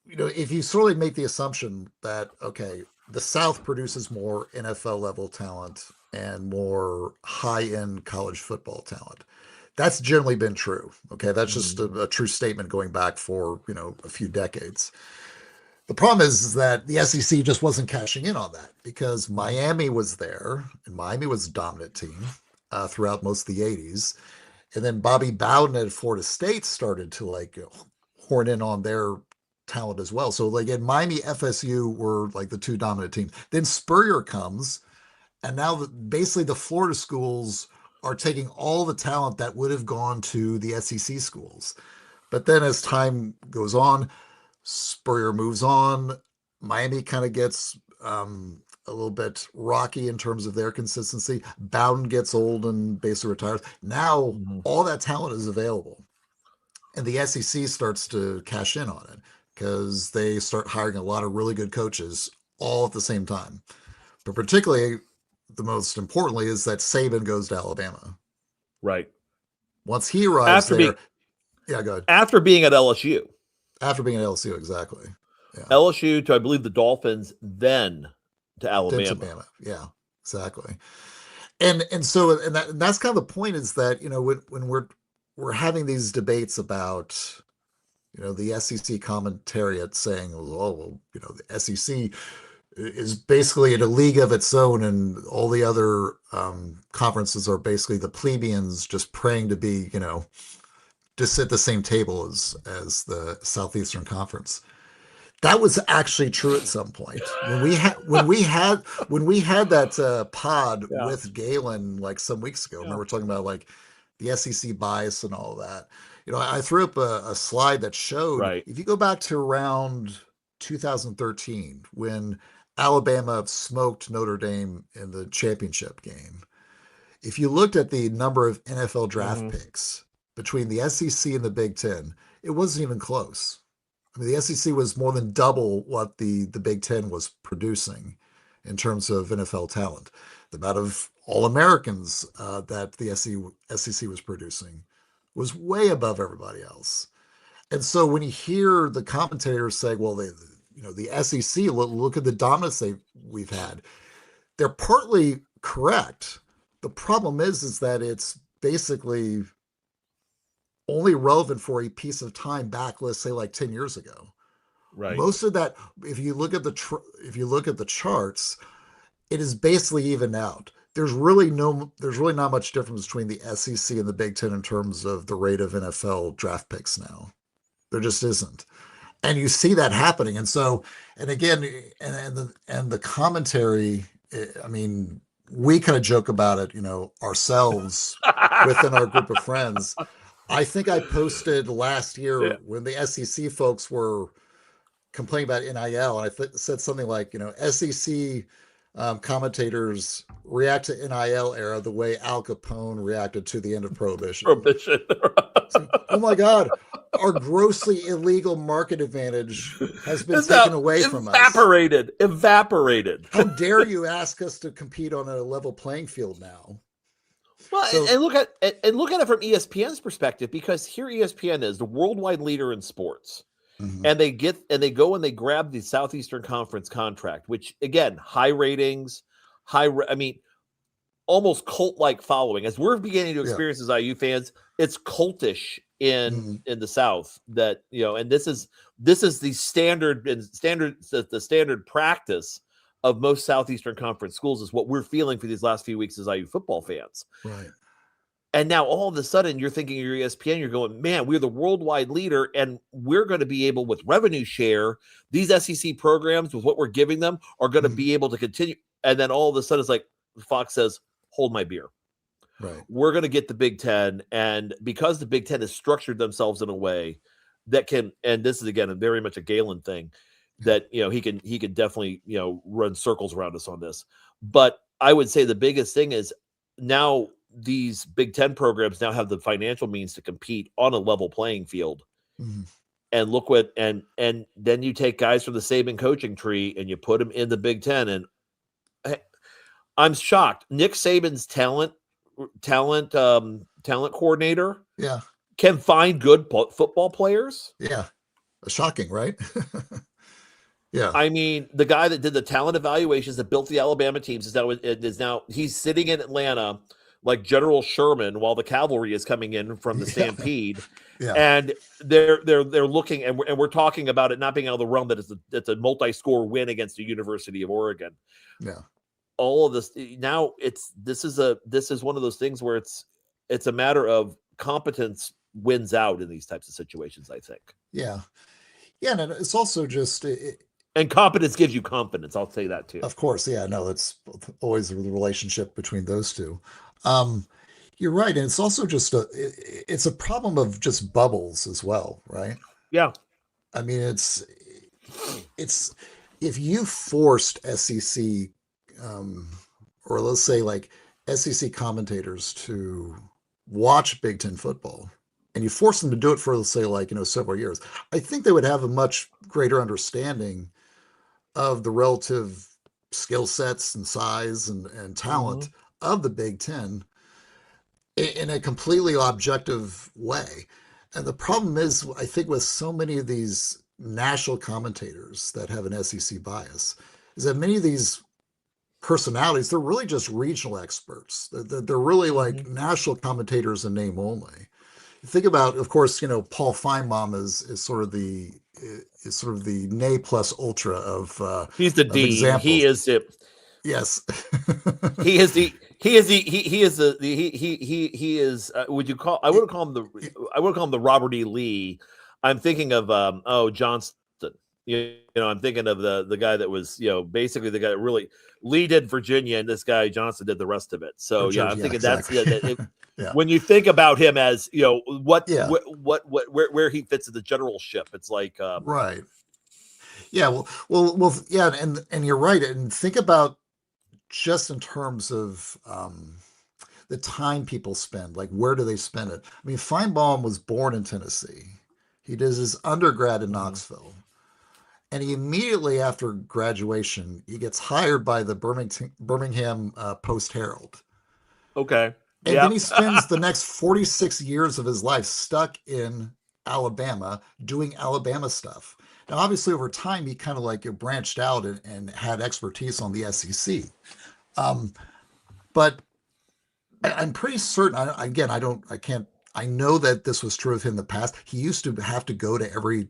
if you sort of make the assumption that, okay, the South produces more NFL level talent and more high-end college football talent, That's generally been true. Okay, that's just a true statement going back for a few decades. The problem is that the SEC just wasn't cashing in on that because Miami was there, and Miami was a dominant team throughout most of the '80s. And then Bobby Bowden at Florida State started to horn in on their talent as well. So like in Miami, FSU were like the two dominant teams. Then Spurrier comes, and now basically the Florida schools are taking all the talent that would have gone to the SEC schools. But then as time goes on, Spurrier moves on. Miami kind of gets a little bit rocky in terms of their consistency. Bowden gets old and basically retires. Now all that talent is available. And the SEC starts to cash in on it because they start hiring a lot of really good coaches all at the same time. But particularly, the most importantly is that Saban goes to Alabama. Right. Once he arrives there. Yeah, go ahead. After being at LSU. After being at LSU, exactly. Yeah. LSU to, I believe, the Dolphins, then to Alabama. Then to Alabama. Yeah, exactly. And that's kind of the point is that, when we're having these debates about, the SEC commentariat saying, the SEC is basically in a league of its own and all the other conferences are basically the plebeians just praying to be, just at the same table as the Southeastern Conference. That was actually true at some point when we had that pod with Galen like some weeks ago. Remember talking about like the SEC bias and all that. I threw up a slide that showed if you go back to around 2013 when Alabama smoked Notre Dame in the championship game. If you looked at the number of NFL draft picks between the SEC and the Big Ten, it wasn't even close. I mean, the SEC was more than double what the Big Ten was producing in terms of NFL talent. The amount of All-Americans that the SEC was producing was way above everybody else. And so when you hear the commentators say, well, the SEC, look at the dominance we've had, they're partly correct. The problem is that it's basically only relevant for a piece of time back, let's say like 10 years ago. Right. Most of that, if you look at the charts, it is basically even out. There's really not much difference between the SEC and the Big Ten in terms of the rate of NFL draft picks now. There just isn't. And you see that happening. And so, and again, and the commentary, I mean, we kind of joke about it, ourselves within our group of friends. I think I posted last year when the SEC folks were complaining about NIL, and I said something like, SEC commentators react to NIL era the way Al Capone reacted to the end of Prohibition. Oh my God, our grossly illegal market advantage has been taken away from us. Evaporated. How dare you ask us to compete on a level playing field now? Well, and look at it from ESPN's perspective, because here ESPN is the worldwide leader in sports, and they go and they grab the Southeastern Conference contract, which again, high ratings, almost cult-like following. As we're beginning to experience as IU fans, it's cultish in the South. That and this is the standard practice of most Southeastern Conference schools is what we're feeling for these last few weeks as IU football fans. Right. And now all of a sudden you're thinking you're ESPN, you're going, man, we're the worldwide leader and we're going to be able with revenue share, these SEC programs with what we're giving them are going to be able to continue. And then all of a sudden it's like Fox says, hold my beer. Right. We're going to get the Big Ten. And because the Big Ten has structured themselves in a way that can, and this is again, very much a Galen thing, that he can definitely run circles around us on this. But I would say the biggest thing is now these Big Ten programs now have the financial means to compete on a level playing field. And look what and then you take guys from the Saban coaching tree and you put them in the Big Ten, and I'm shocked. Nick Saban's talent coordinator can find good football players. Yeah, shocking, right? Yeah, I mean, the guy that did the talent evaluations that built the Alabama teams is now he's sitting in Atlanta like General Sherman while the cavalry is coming in from the stampede. Yeah. And they're looking, and we're talking about it not being out of the realm that it's a multi-score win against the University of Oregon. Yeah. All of this now, this is one of those things where it's a matter of competence wins out in these types of situations, I think. Yeah. Yeah, and it's also just and competence gives you confidence. I'll say that too. Of course, yeah, no, it's always the relationship between those two. You're right, and it's also just it's a problem of just bubbles as well, right? Yeah. I mean, it's if you forced SEC or let's say like SEC commentators to watch Big Ten football, and you force them to do it for, let's say, like, several years, I think they would have a much greater understanding of the relative skill sets and size and talent of the Big Ten in a completely objective way. And the problem is, I think, with so many of these national commentators that have an SEC bias, is that many of these personalities, they're really just regional experts. They're really like national commentators in name only. Think about, of course, Paul Feinbaum is sort of the ne plus ultra of he's the dean. Examples. He is it. Yes. he is the would you call, I would call him the Robert E. Lee. I'm thinking of Johnston. I'm thinking of the guy that was, basically the guy that really Lee did Virginia, and this guy Johnston did the rest of it. So Virginia, I'm thinking exactly. that's when you think about him as where he fits in the generalship, it's like right. Yeah, well, yeah, and you're right. And think about just in terms of the time people spend, like where do they spend it? I mean, Feinbaum was born in Tennessee. He did his undergrad in Knoxville. And he immediately after graduation, he gets hired by the Birmingham Post-Herald. Okay. And then he spends the next 46 years of his life stuck in Alabama doing Alabama stuff. Now, obviously, over time, he kind of like branched out and had expertise on the SEC. But I'm pretty certain, I know that this was true of him in the past. He used to have to go to every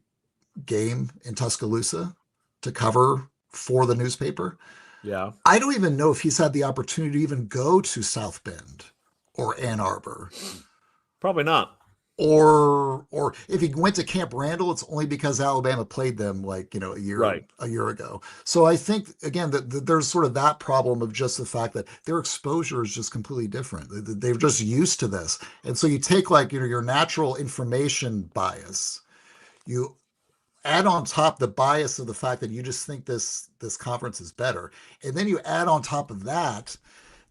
game in Tuscaloosa to cover for the newspaper. Yeah. I don't even know if he's had the opportunity to even go to South Bend or Ann Arbor. Probably not. Or if he went to Camp Randall, it's only because Alabama played them like, a year ago. So I think, again, that there's sort of that problem of just the fact that their exposure is just completely different. They're just used to this. And so you take like, your natural information bias, you add on top the bias of the fact that you just think this conference is better. And then you add on top of that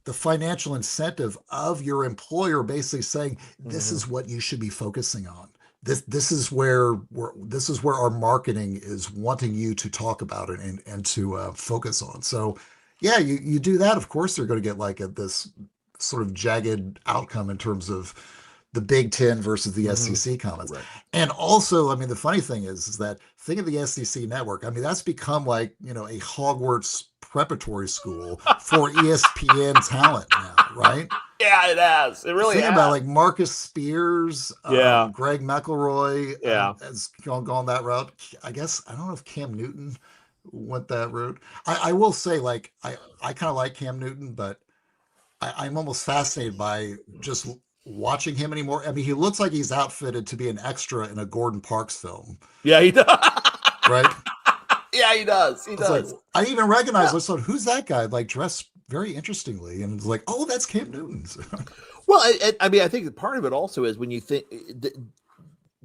the financial incentive of your employer basically saying, this is what you should be focusing on. This is where our marketing is wanting you to talk about it and to focus on. So yeah, you do that. Of course, they're going to get like this sort of jagged outcome in terms of the Big Ten versus the SEC comments. Right. And also, I mean, the funny thing is that think of the SEC network. I mean, that's become like, a Hogwarts preparatory school for ESPN talent now, right? Yeah, it has. It really Think has. about like Marcus Spears, Greg McElroy has gone that route. I guess, I don't know if Cam Newton went that route. I will say, like, I kind of like Cam Newton, but I'm almost fascinated by just watching him anymore. I mean, he looks like he's outfitted to be an extra in a Gordon Parks film. Yeah, he does. Right? Yeah, he does. He does. Like, I even recognize, I thought, who's that guy? Like, dressed very interestingly. And it's like, oh, that's Cam Newton. Well, I mean, I think part of it also is when you think,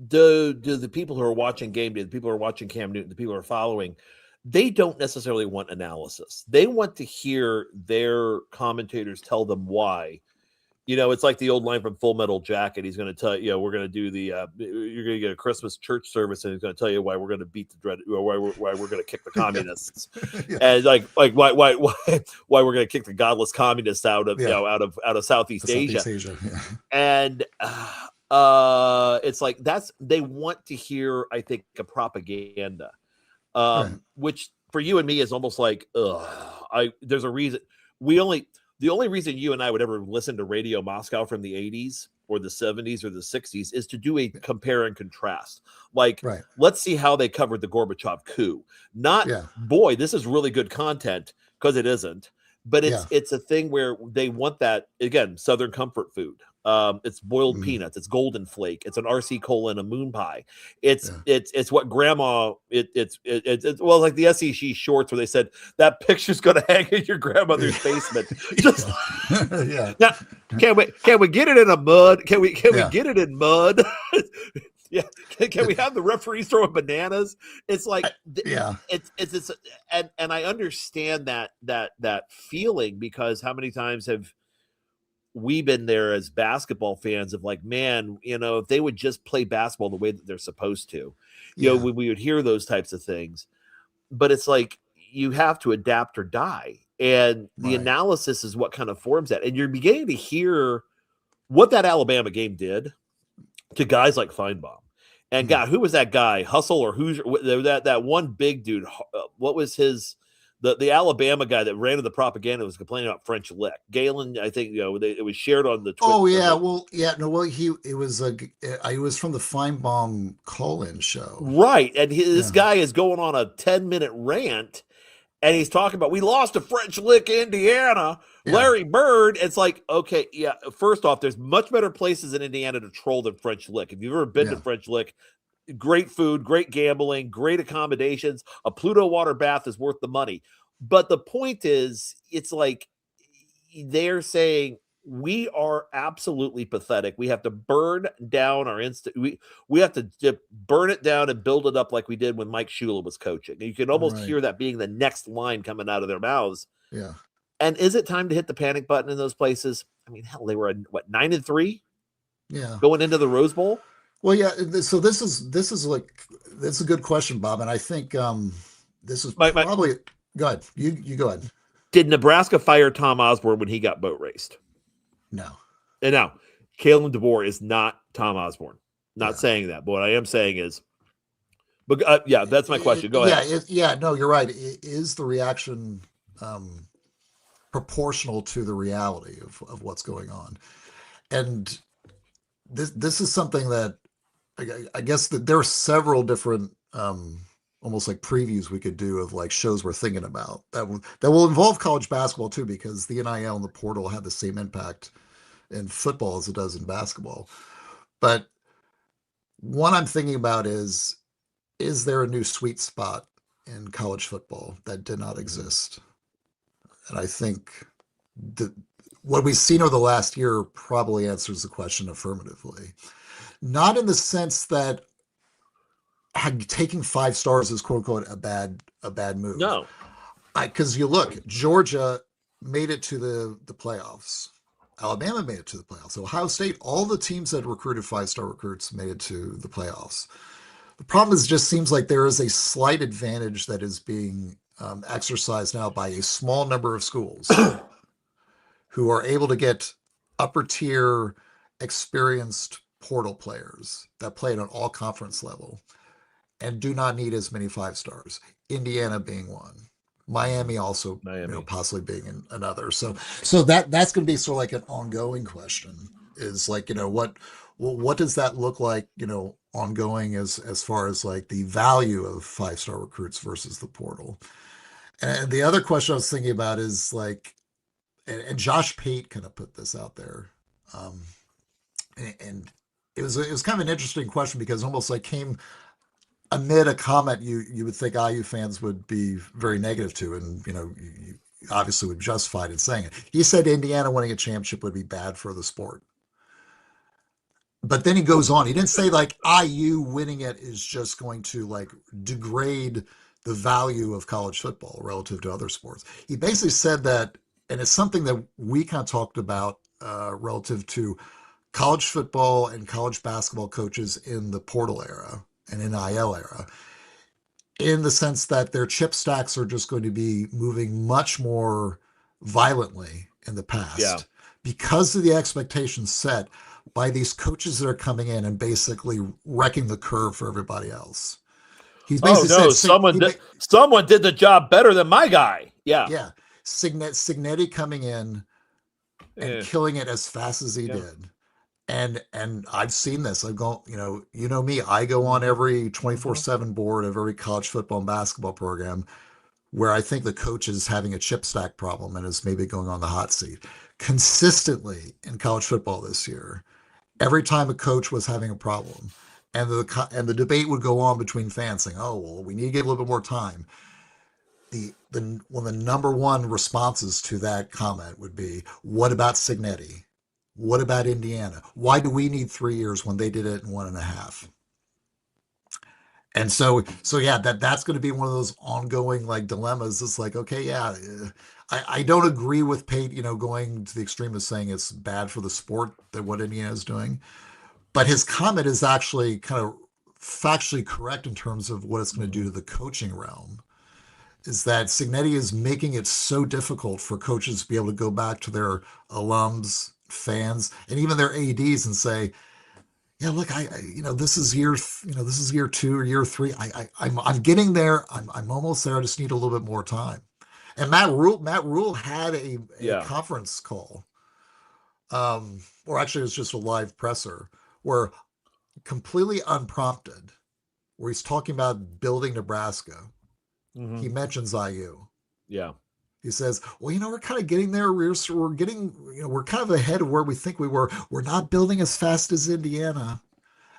do the people who are watching game day, the people who are watching Cam Newton, the people who are following, they don't necessarily want analysis. They want to hear their commentators tell them why. It's like the old line from Full Metal Jacket. He's going to tell you, we're going to do you're going to get a Christmas church service, and he's going to tell you why we're going to beat the dread, why we're going to kick the communists, and like why we're going to kick the godless communists out of out of Southeast Asia. Yeah. And it's like they want to hear, I think, a propaganda, which for you and me is almost like, there's a reason the only reason you and I would ever listen to Radio Moscow from the 80s or the 70s or the 60s is to do a compare and contrast. Like, let's see how they covered the Gorbachev coup. Not, boy, this is really good content, because it isn't. But it's a thing where they want that, again, Southern comfort food. It's boiled peanuts. It's Golden Flake. It's an RC Cola and a moon pie. It's what grandma. It's well, like the SEC shorts where they said that picture's going to hang in your grandmother's basement. Just now, can we get it in a mud? Can we get it in mud? Yeah. Can we have the referees throwing bananas? It's like, it's and I understand that feeling, because how many times have we been there as basketball fans of like, man, if they would just play basketball the way that they're supposed to, we would hear those types of things. But it's like, you have to adapt or die. And the analysis is what kind of forms that. And you're beginning to hear what that Alabama game did to guys like Feinbaum. And God, who was that guy? Hustle or who's that one big dude? What was his? The Alabama guy that ran to the propaganda was complaining about French lick. Galen, I think, it was shared on the Twitter. Oh yeah, he was from the Feinbaum call-in show, right? And this guy is going on a 10-minute rant, and he's talking about, we lost to French Lick, Indiana. Larry Bird. It's like, okay, first off, there's much better places in Indiana to troll than French Lick. If you've ever been to French Lick, great food, great gambling, great accommodations. A Pluto water bath is worth the money. But the point is, it's like they're saying, we are absolutely pathetic. We have to burn down our we have to burn it down and build it up like we did when Mike Shula was coaching. You can almost hear that being the next line coming out of their mouths. Yeah. And is it time to hit the panic button in those places? I mean, hell, they were at 9-3? Yeah. Going into the Rose Bowl? Well, yeah. So this is a good question, Bob. And I think this is probably go ahead. You go ahead. Did Nebraska fire Tom Osborne when he got boat raced? No. And now, Kalen DeBoer is not Tom Osborne. Not saying that, but what I am saying is, but that's my question. Go ahead. No, you're right. Is the reaction proportional to the reality of what's going on? And this is something that I guess that there are several different almost like previews we could do of like shows we're thinking about that will involve college basketball too, because the NIL and the portal have the same impact in football as it does in basketball. But one I'm thinking about is there a new sweet spot in college football that did not exist? And I think that what we've seen over the last year probably answers the question affirmatively. Not in the sense that taking 5 stars is quote unquote a bad move. No. Because you look, Georgia made it to the playoffs. Alabama made it to the playoffs. Ohio State, all the teams that recruited 5-star recruits made it to the playoffs. The problem is, it just seems like there is a slight advantage that is being exercised now by a small number of schools who are able to get upper tier experienced portal players that play at an all conference level and do not need as many 5 stars. Indiana being one. Miami also possibly being another. So that's going to be sort of like an ongoing question, is like, what does that look like, ongoing as far as like the value of 5-star recruits versus the portal. And the other question I was thinking about is like, and Josh Pate kind of put this out there. And it was kind of an interesting question, because it almost like came amid a comment you would think IU fans would be very negative to, and you obviously would be justified in saying it. He said Indiana winning a championship would be bad for the sport. But then he goes on. He didn't say like IU winning it is just going to like degrade the value of college football relative to other sports. He basically said that, and it's something that we kind of talked about relative to college football and college basketball coaches in the portal era and NIL era, in the sense that their chip stacks are just going to be moving much more violently in the past because of the expectations set by these coaches that are coming in and basically wrecking the curve for everybody else. He's basically someone did the job better than my guy. Yeah. Signetti coming in, and killing it as fast as he did. And I've seen this. I go, you know me, I go on every 24/7 board of every college football and basketball program where I think the coach is having a chip stack problem and is maybe going on the hot seat. Consistently in college football this year, every time a coach was having a problem, and the debate would go on between fans saying, "Oh, well, we need to give a little bit more time." One of the number one responses to that comment would be, "What about Signetti? What about Indiana? Why do we need 3 years when they did it in 1.5?" And so yeah, that's going to be one of those ongoing like dilemmas. It's like, okay, yeah, I don't agree with Pate, going to the extreme of saying it's bad for the sport that what Indiana is doing, but his comment is actually kind of factually correct in terms of what it's going to do to the coaching realm. Is that Signetti is making it so difficult for coaches to be able to go back to their alums, fans, and even their ADs and say, yeah, look, this is this is year 2 or year 3. I'm getting there. I'm almost there. I just need a little bit more time. And Matt Rule had a conference call, or actually it was just a live presser, where completely unprompted, where he's talking about building Nebraska. He mentions IU. Yeah. He says, well, we're kind of getting there. We're getting, we're kind of ahead of where we think we were. We're not building as fast as Indiana.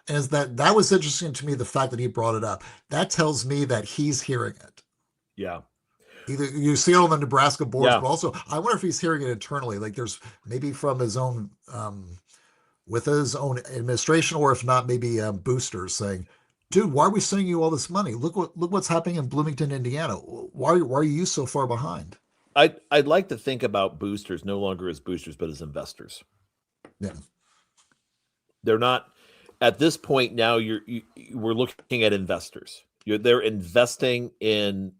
And that was interesting to me, the fact that he brought it up. That tells me that he's hearing it. Yeah. Either you see it on the Nebraska boards, but also I wonder if he's hearing it internally. Like there's maybe from his own, with his own administration, or if not, maybe boosters saying, dude, why are we sending you all this money? Look what's happening in Bloomington, Indiana. Why are you so far behind? I'd like to think about boosters no longer as boosters, but as investors. Yeah. They're not at this point now. We're looking at investors. They're investing in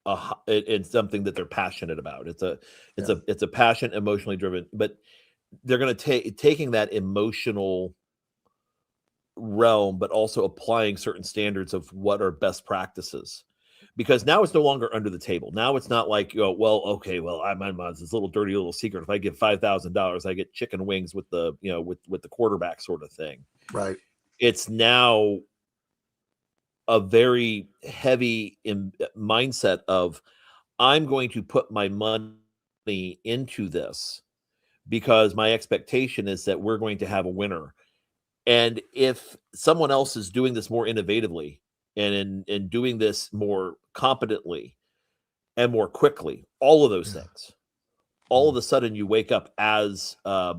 something that they're passionate about. It's a passion, emotionally driven, but they're going to taking that emotional realm, but also applying certain standards of what are best practices. Because now it's no longer under the table. Now it's not like, I'm this little dirty little secret. If I give $5,000, I get chicken wings with the, with the quarterback sort of thing. Right. It's now a very heavy mindset of, I'm going to put my money into this because my expectation is that we're going to have a winner. And if someone else is doing this more innovatively and in doing this more competently and more quickly, all of those things, all of a sudden you wake up as a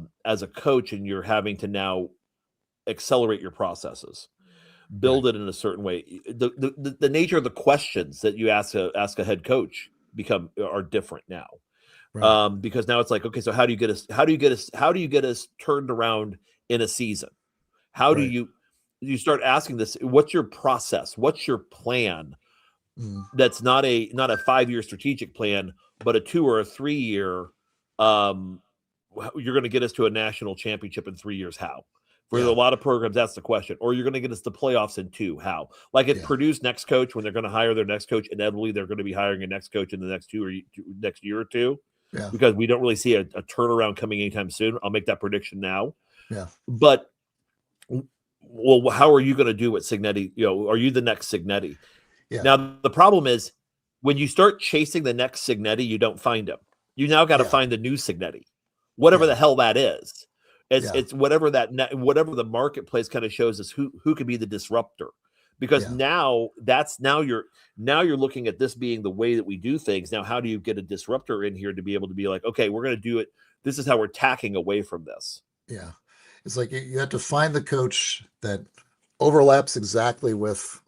coach and you're having to now accelerate your processes, build it in a certain way. The nature of the questions that you ask a head coach are different now. Right. Because now it's like, okay, so how do you get us turned around in a season? How do you start asking this? What's your process? What's your plan? That's not a 5-year strategic plan, but a 2 or a 3 year. You're going to get us to a national championship in 3 years. How? For a lot of programs, that's the question. Or you're going to get us the playoffs in 2. How? Like at Purdue's next coach, when they're going to hire their next coach, inevitably they're going to be hiring a next coach in the next next year or two. Yeah. Because we don't really see a turnaround coming anytime soon. I'll make that prediction now. Yeah. But well, how are you going to do what Signetti? Are you the next Signetti? Yeah. Now the problem is when you start chasing the next Signetti, you don't find him. You now got to find the new Signetti, whatever the hell that is. It's whatever whatever the marketplace kind of shows us who could be the disruptor, because now you're looking at this being the way that we do things. Now, how do you get a disruptor in here to be able to be like, okay, we're going to do it. This is how we're tacking away from this. Yeah. It's like you have to find the coach that overlaps exactly with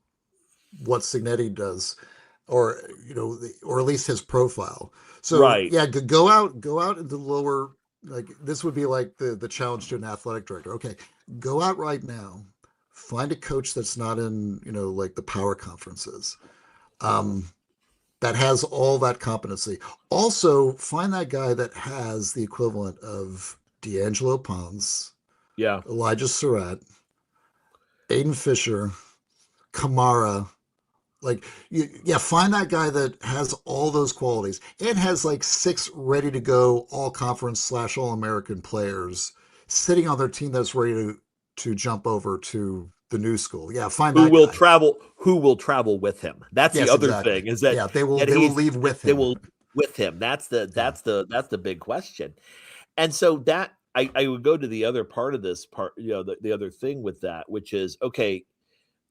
what Signetti does, or or at least his profile. So go out into lower. Like this would be like the challenge to an athletic director. Okay, go out right now, find a coach that's not in like the power conferences, that has all that competency. Also, find that guy that has the equivalent of D'Angelo Pons. Yeah. Elijah Surratt, Aiden Fisher, Kamara, Like, yeah, find that guy that has all those qualities and has like 6 ready to go all conference slash all American players sitting on their team that's ready to jump over to the new school. Yeah, find Who that will guy. travel? Who will travel with him? That's the Yes, other exactly. thing. Is that Yeah, they will that they will he's leave with they him. will with him. That's the Yeah. that's the big question. And so that I would go to the other part of this part, the other thing with that, which is okay,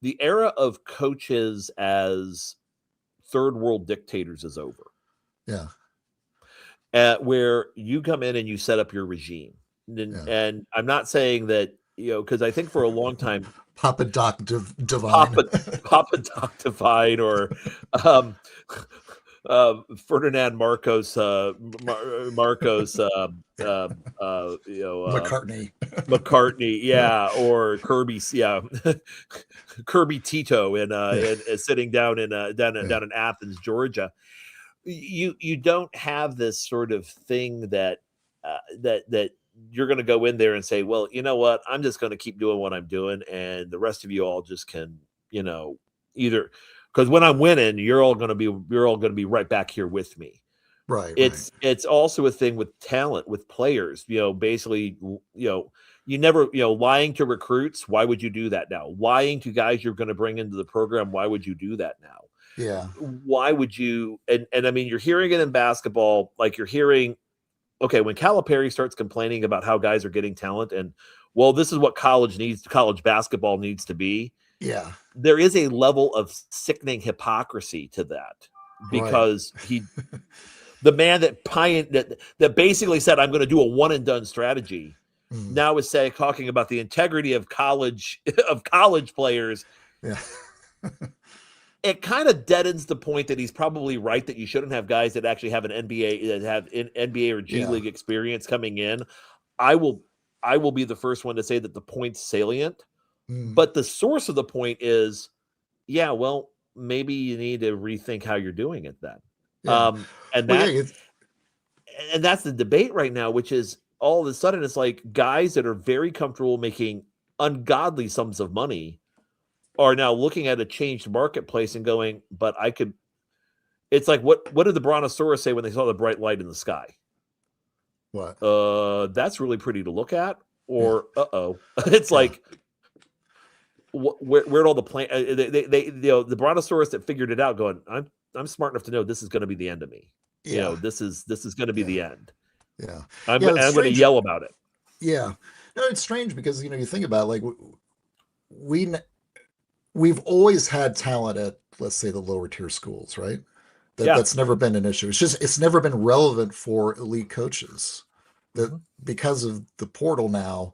the era of coaches as third world dictators is over. Yeah. Where you come in and you set up your regime. And I'm not saying that, because I think for a long time, Papa Doc Divine. Papa Doc Divine or um, Ferdinand Marcos, McCartney. McCartney, yeah, or Kirby, yeah, Kirby Tito, and sitting down down in Athens, Georgia. You don't have this sort of thing that that you're going to go in there and say, well, you know what, I'm just going to keep doing what I'm doing, and the rest of you all just can, either, because when I'm winning, you're all going to be right back here with me. Right. It's also a thing with talent, with players, basically, you never, lying to recruits. Why would you do that now? Lying to guys you're going to bring into the program. Why would you do that now? Yeah. Why would you? And I mean, you're hearing it in basketball, like you're hearing, okay, when Calipari starts complaining about how guys are getting talent and, well, this is what college basketball needs to be. Yeah. There is a level of sickening hypocrisy to that, because the man that basically said, I'm going to do a one and done strategy, now is talking about the integrity of college players. Yeah. It kind of deadens the point that he's probably right, that you shouldn't have guys that actually have an NBA or G League experience coming in. I will be the first one to say that the point's salient, but the source of the point is, yeah, well, maybe you need to rethink how you're doing it then. Yeah. And that's the debate right now, which is all of a sudden it's like guys that are very comfortable making ungodly sums of money are now looking at a changed marketplace and going, but I could. It's like, what did the Brontosaurus say when they saw the bright light in the sky? What? That's really pretty to look at. Or it's like, where'd all the plant? The Brontosaurus that figured it out, going, I'm smart enough to know this is going to be the end of me. Yeah. This is going to be the end. Yeah. I'm going to yell about it. Yeah. No, it's strange because you think about it, like we've always had talent at, let's say, the lower tier schools, right? That's never been an issue. It's never been relevant for elite coaches. That because of the portal now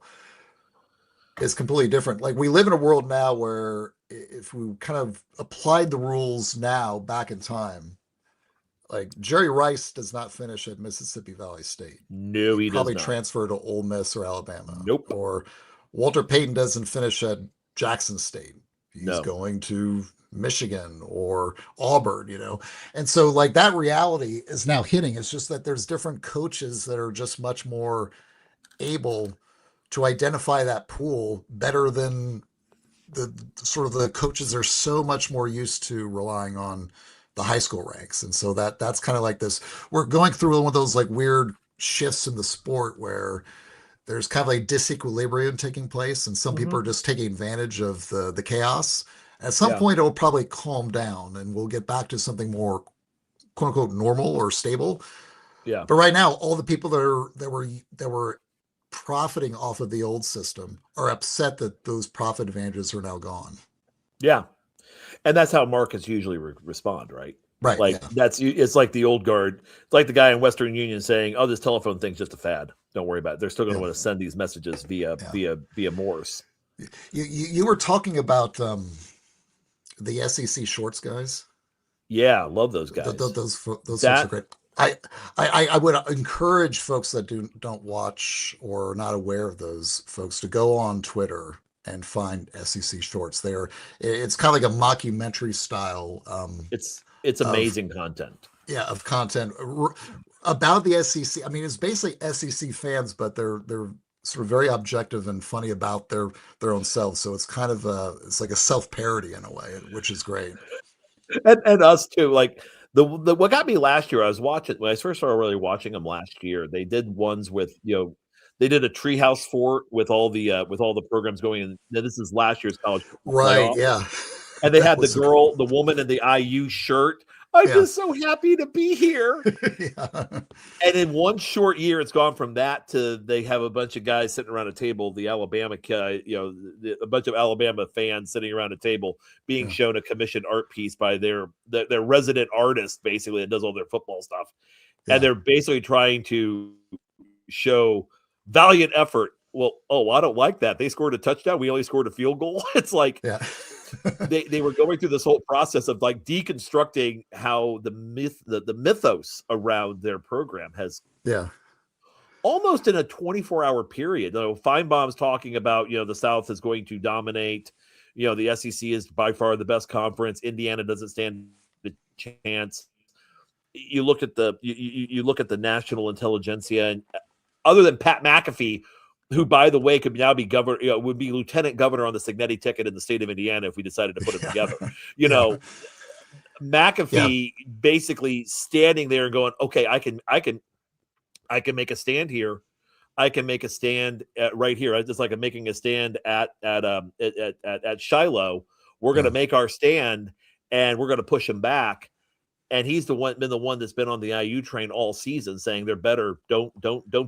is completely different. Like we live in a world now where if we kind of applied the rules now back in time, like Jerry Rice does not finish at Mississippi Valley State. No, he probably does not. Transfer to Ole Miss or Alabama. Nope. Or Walter Payton doesn't finish at Jackson State. He's going to Michigan or Auburn, And so like that reality is now hitting. It's just that there's different coaches that are just much more able to identify that pool better than the sort of the coaches are so much more used to relying on the high school ranks. And so that's kind of like this, we're going through one of those like weird shifts in the sport where there's kind of like disequilibrium taking place, and some people are just taking advantage of the chaos. At some point, it'll probably calm down, and we'll get back to something more "quote unquote" normal or stable. Yeah. But right now, all the people that were profiting off of the old system are upset that those profit advantages are now gone. Yeah, and that's how markets usually respond, right? Right. Like it's like the old guard. It's like the guy in Western Union saying, "Oh, this telephone thing's just a fad. Don't worry about it. They're still going to want to send these messages via Morse." You were talking about the SEC shorts guys. Yeah, love those guys. Those folks are great. I would encourage folks that don't watch or are not aware of those folks to go on Twitter and find SEC shorts. It's kind of like a mockumentary style. It's amazing content. Yeah, of content about the SEC. I mean, it's basically SEC fans, but they're sort of very objective and funny about their own selves. So it's kind of it's like a self-parody in a way, which is great. and us too. Like the what got me last year, I was watching when I first started really watching them last year. They did ones with they did a treehouse fort with all the programs going in. This is last year's college football Right, playoff. yeah. And they That had the was so cool. the woman in the IU shirt. I'm Yeah. just so happy to be here. Yeah. And in one short year, it's gone from that to they have a bunch of guys sitting around a table, the Alabama, a bunch of Alabama fans sitting around a table being shown a commissioned art piece by their resident artist, basically, that does all their football stuff. Yeah. And they're basically trying to show valiant effort. Well, I don't like that. They scored a touchdown. We only scored a field goal. It's like they were going through this whole process of like deconstructing how the mythos around their program has almost in a 24-hour period. Feinbaum's talking about the South is going to dominate. The SEC is by far the best conference. Indiana doesn't stand a chance. You look at you look at the national intelligentsia, and other than Pat McAfee, who, by the way, could now be governor, would be lieutenant governor on the Signetti ticket in the state of Indiana if we decided to put him together. McAfee basically standing there and going, "Okay, I can make a stand here. I can make a stand right here. Just like I'm making a stand at Shiloh. We're going to make our stand, and we're going to push him back." And he's been the one that's been on the IU train all season, saying they're better. Don't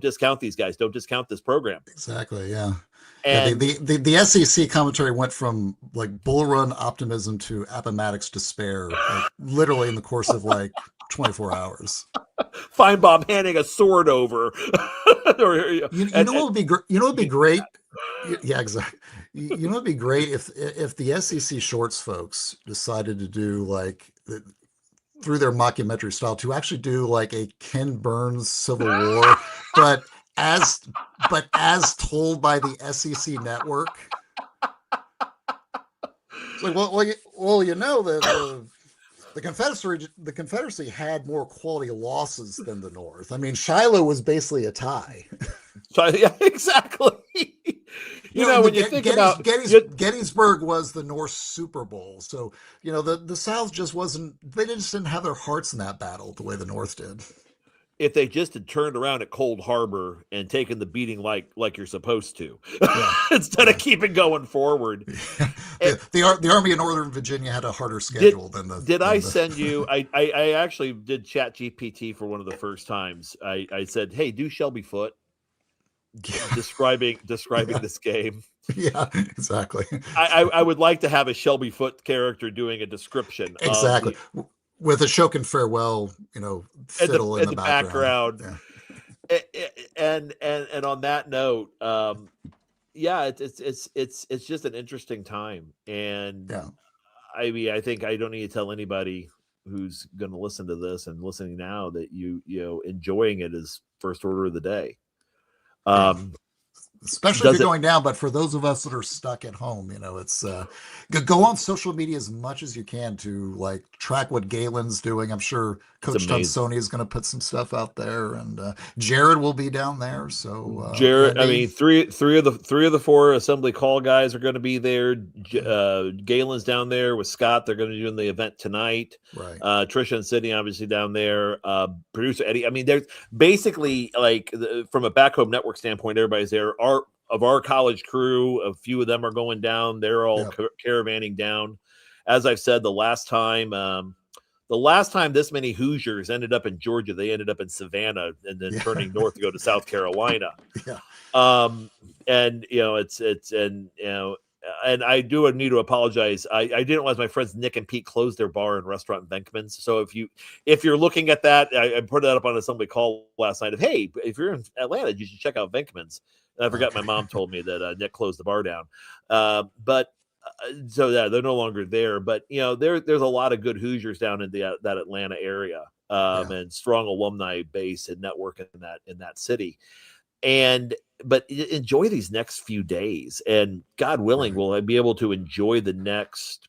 discount these guys. Don't discount this program. Exactly. Yeah. And the SEC commentary went from like bull run optimism to Appomattox despair, like, literally in the course of like 24 hours. Feinbaum handing a sword over. You know what would be great? Yeah, exactly. You know what would be great if the SEC shorts folks decided to do like through their mockumentary style to actually do like a Ken Burns Civil War, but as told by the SEC network. It's like, the Confederacy had more quality losses than the North. I mean, Shiloh was basically a tie. Yeah, exactly. When you think about Gettysburg was the North Super Bowl, so the South just wasn't. They just didn't have their hearts in that battle the way the North did. If they just had turned around at Cold Harbor and taken the beating like you're supposed to, instead of keeping going forward. The Army of Northern Virginia had a harder schedule than the. Did I send you? I actually did Chat GPT for one of the first times. I said, "Hey, do Shelby Foote." describing this game. Yeah, exactly. I would like to have a Shelby Foote character doing a description. Exactly. With a Shokin farewell, fiddle in the background. Yeah. And on that note, it's just an interesting time. And I mean, I think I don't need to tell anybody who's going to listen to this and listening now that enjoying it is first order of the day. Especially if you're going down, but for those of us that are stuck at home, it's go on social media as much as you can to like track what Galen's doing. I'm sure Coach Tonsoni is going to put some stuff out there, and Jared will be down there. So Jared, I mean, three of the four assembly call guys are going to be there. Galen's down there with Scott. They're going to be doing the event tonight. Right. Trisha and Sydney obviously down there. Producer Eddie. I mean, there's basically like from a back home network standpoint, everybody's there. Of our college crew, a few of them are going down. They're all caravanning down. As I've said, the last time this many Hoosiers ended up in Georgia, they ended up in Savannah and then turning north to go to South Carolina. Yeah. And I do need to apologize. I didn't realize my friends Nick and Pete closed their bar and restaurant in Venkman's. So if you're looking at that, I put that up on assembly call last night. If you're in Atlanta, you should check out Venkman's. And I forgot my mom told me that Nick closed the bar down. So they're no longer there. But there's a lot of good Hoosiers down in that Atlanta area, and strong alumni base and network in that city. But enjoy these next few days, and God willing, will I be able to enjoy the next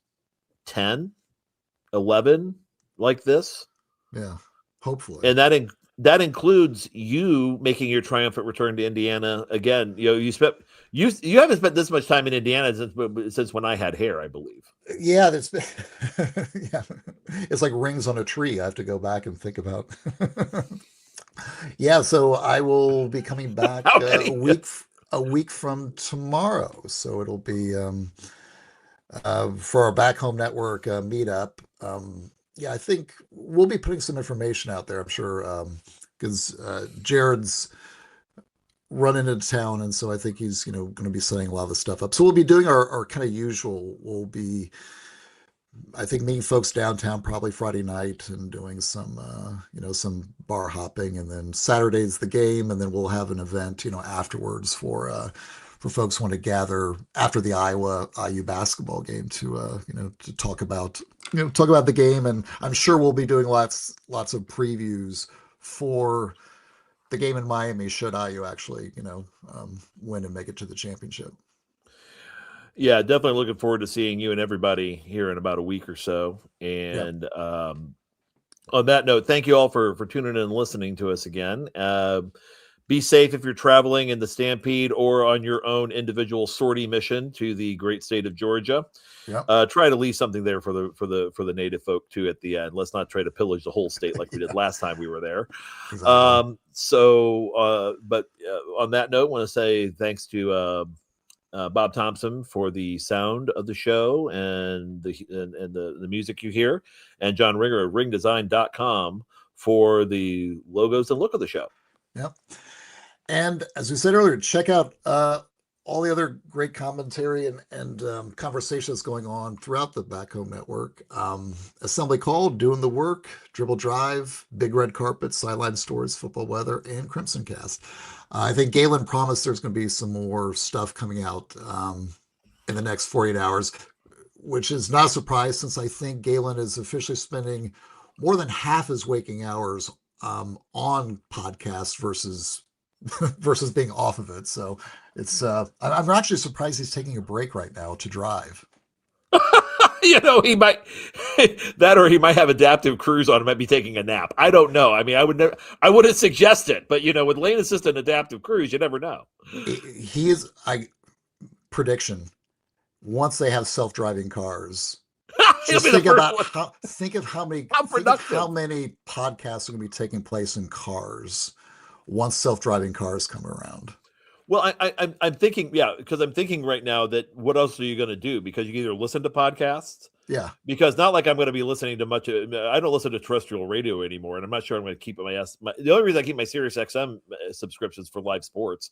10, 11 like this? Yeah, hopefully. And that includes you making your triumphant return to Indiana again. You haven't spent this much time in Indiana since when I had hair, I believe. Yeah, that's yeah. It's like rings on a tree. I have to go back and think about. Yeah, so I will be coming back a week from tomorrow. So it'll be for our back home network meetup. Yeah, I think we'll be putting some information out there. I'm sure because Jared's running into town, and so I think he's going to be setting a lot of the stuff up. So we'll be doing our kind of usual. We'll be, I think, meeting folks downtown probably Friday night and doing some some bar hopping, and then Saturday's the game, and then we'll have an event afterwards for folks who want to gather after the Iowa IU basketball game to to talk about the game, and I'm sure we'll be doing lots of previews for the game in Miami should IU actually win and make it to the championship. Yeah, definitely looking forward to seeing you and everybody here in about a week or so. And on that note, thank you all for tuning in and listening to us again. Be safe if you're traveling in the Stampede or on your own individual sortie mission to the great state of Georgia. Yeah. Try to leave something there for the native folk too at the end. Let's not try to pillage the whole state like we did last time we were there. Exactly. But on that note, I want to say thanks to Bob Thompson for the sound of the show and the music you hear, and John Ringer at ringdesign.com for the logos and look of the show. Yep. And as we said earlier, check out all the other great commentary and conversations going on throughout the Back Home Network. Assembly Call, Doing the Work, Dribble Drive, Big Red Carpet, Sideline Stories, Football Weather, and Crimson Cast. I think Galen promised there's going to be some more stuff coming out in the next 48 hours, which is not a surprise since I think Galen is officially spending more than half his waking hours on podcasts versus being off of it. So it's I'm actually surprised he's taking a break right now to drive. He might that, or he might have adaptive cruise on. He might be taking a nap. I don't know. I mean, I wouldn't suggest it, but with lane assist and adaptive cruise, you never know. He is. Prediction: once they have self-driving cars, just think of how many podcasts are going to be taking place in cars once self-driving cars come around. Well, I'm thinking, because I'm thinking right now that what else are you going to do? Because you either listen to podcasts, because not like I'm going to be listening to much. I don't listen to terrestrial radio anymore, and I'm not sure I'm going to keep the only reason I keep my Sirius XM subscriptions for live sports.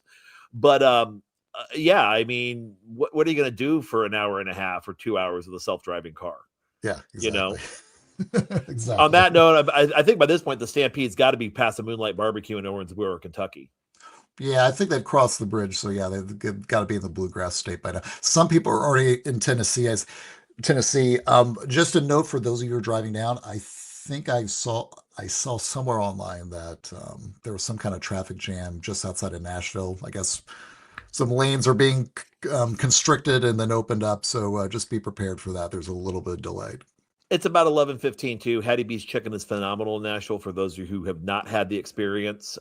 But I mean, what are you going to do for an hour and a half or 2 hours with a self-driving car? Yeah, exactly. Exactly. On that note, I think by this point the Stampede's got to be past the Moonlight Barbecue in Owensboro, Kentucky. Yeah, I think they've crossed the bridge. So yeah, they've got to be in the bluegrass state by now. Some people are already in Tennessee. Just a note for those of you who are driving down, I think I saw somewhere online that there was some kind of traffic jam just outside of Nashville. I guess some lanes are being constricted and then opened up. So just be prepared for that. There's a little bit of delay. It's about 11:15 too. Hattie B's chicken is phenomenal in Nashville. For those of you who have not had the experience,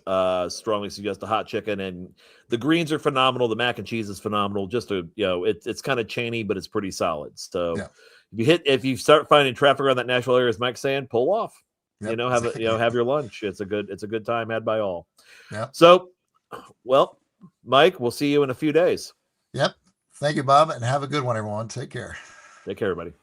strongly suggest a hot chicken. And the greens are phenomenal. The mac and cheese is phenomenal. Just it's kind of chainy, but it's pretty solid. So if you start finding traffic around that Nashville area, as Mike's saying, pull off. Yep. Have your lunch. It's a good time had by all. Yeah. So, well, Mike, we'll see you in a few days. Yep. Thank you, Bob, and have a good one, everyone. Take care. Take care, everybody.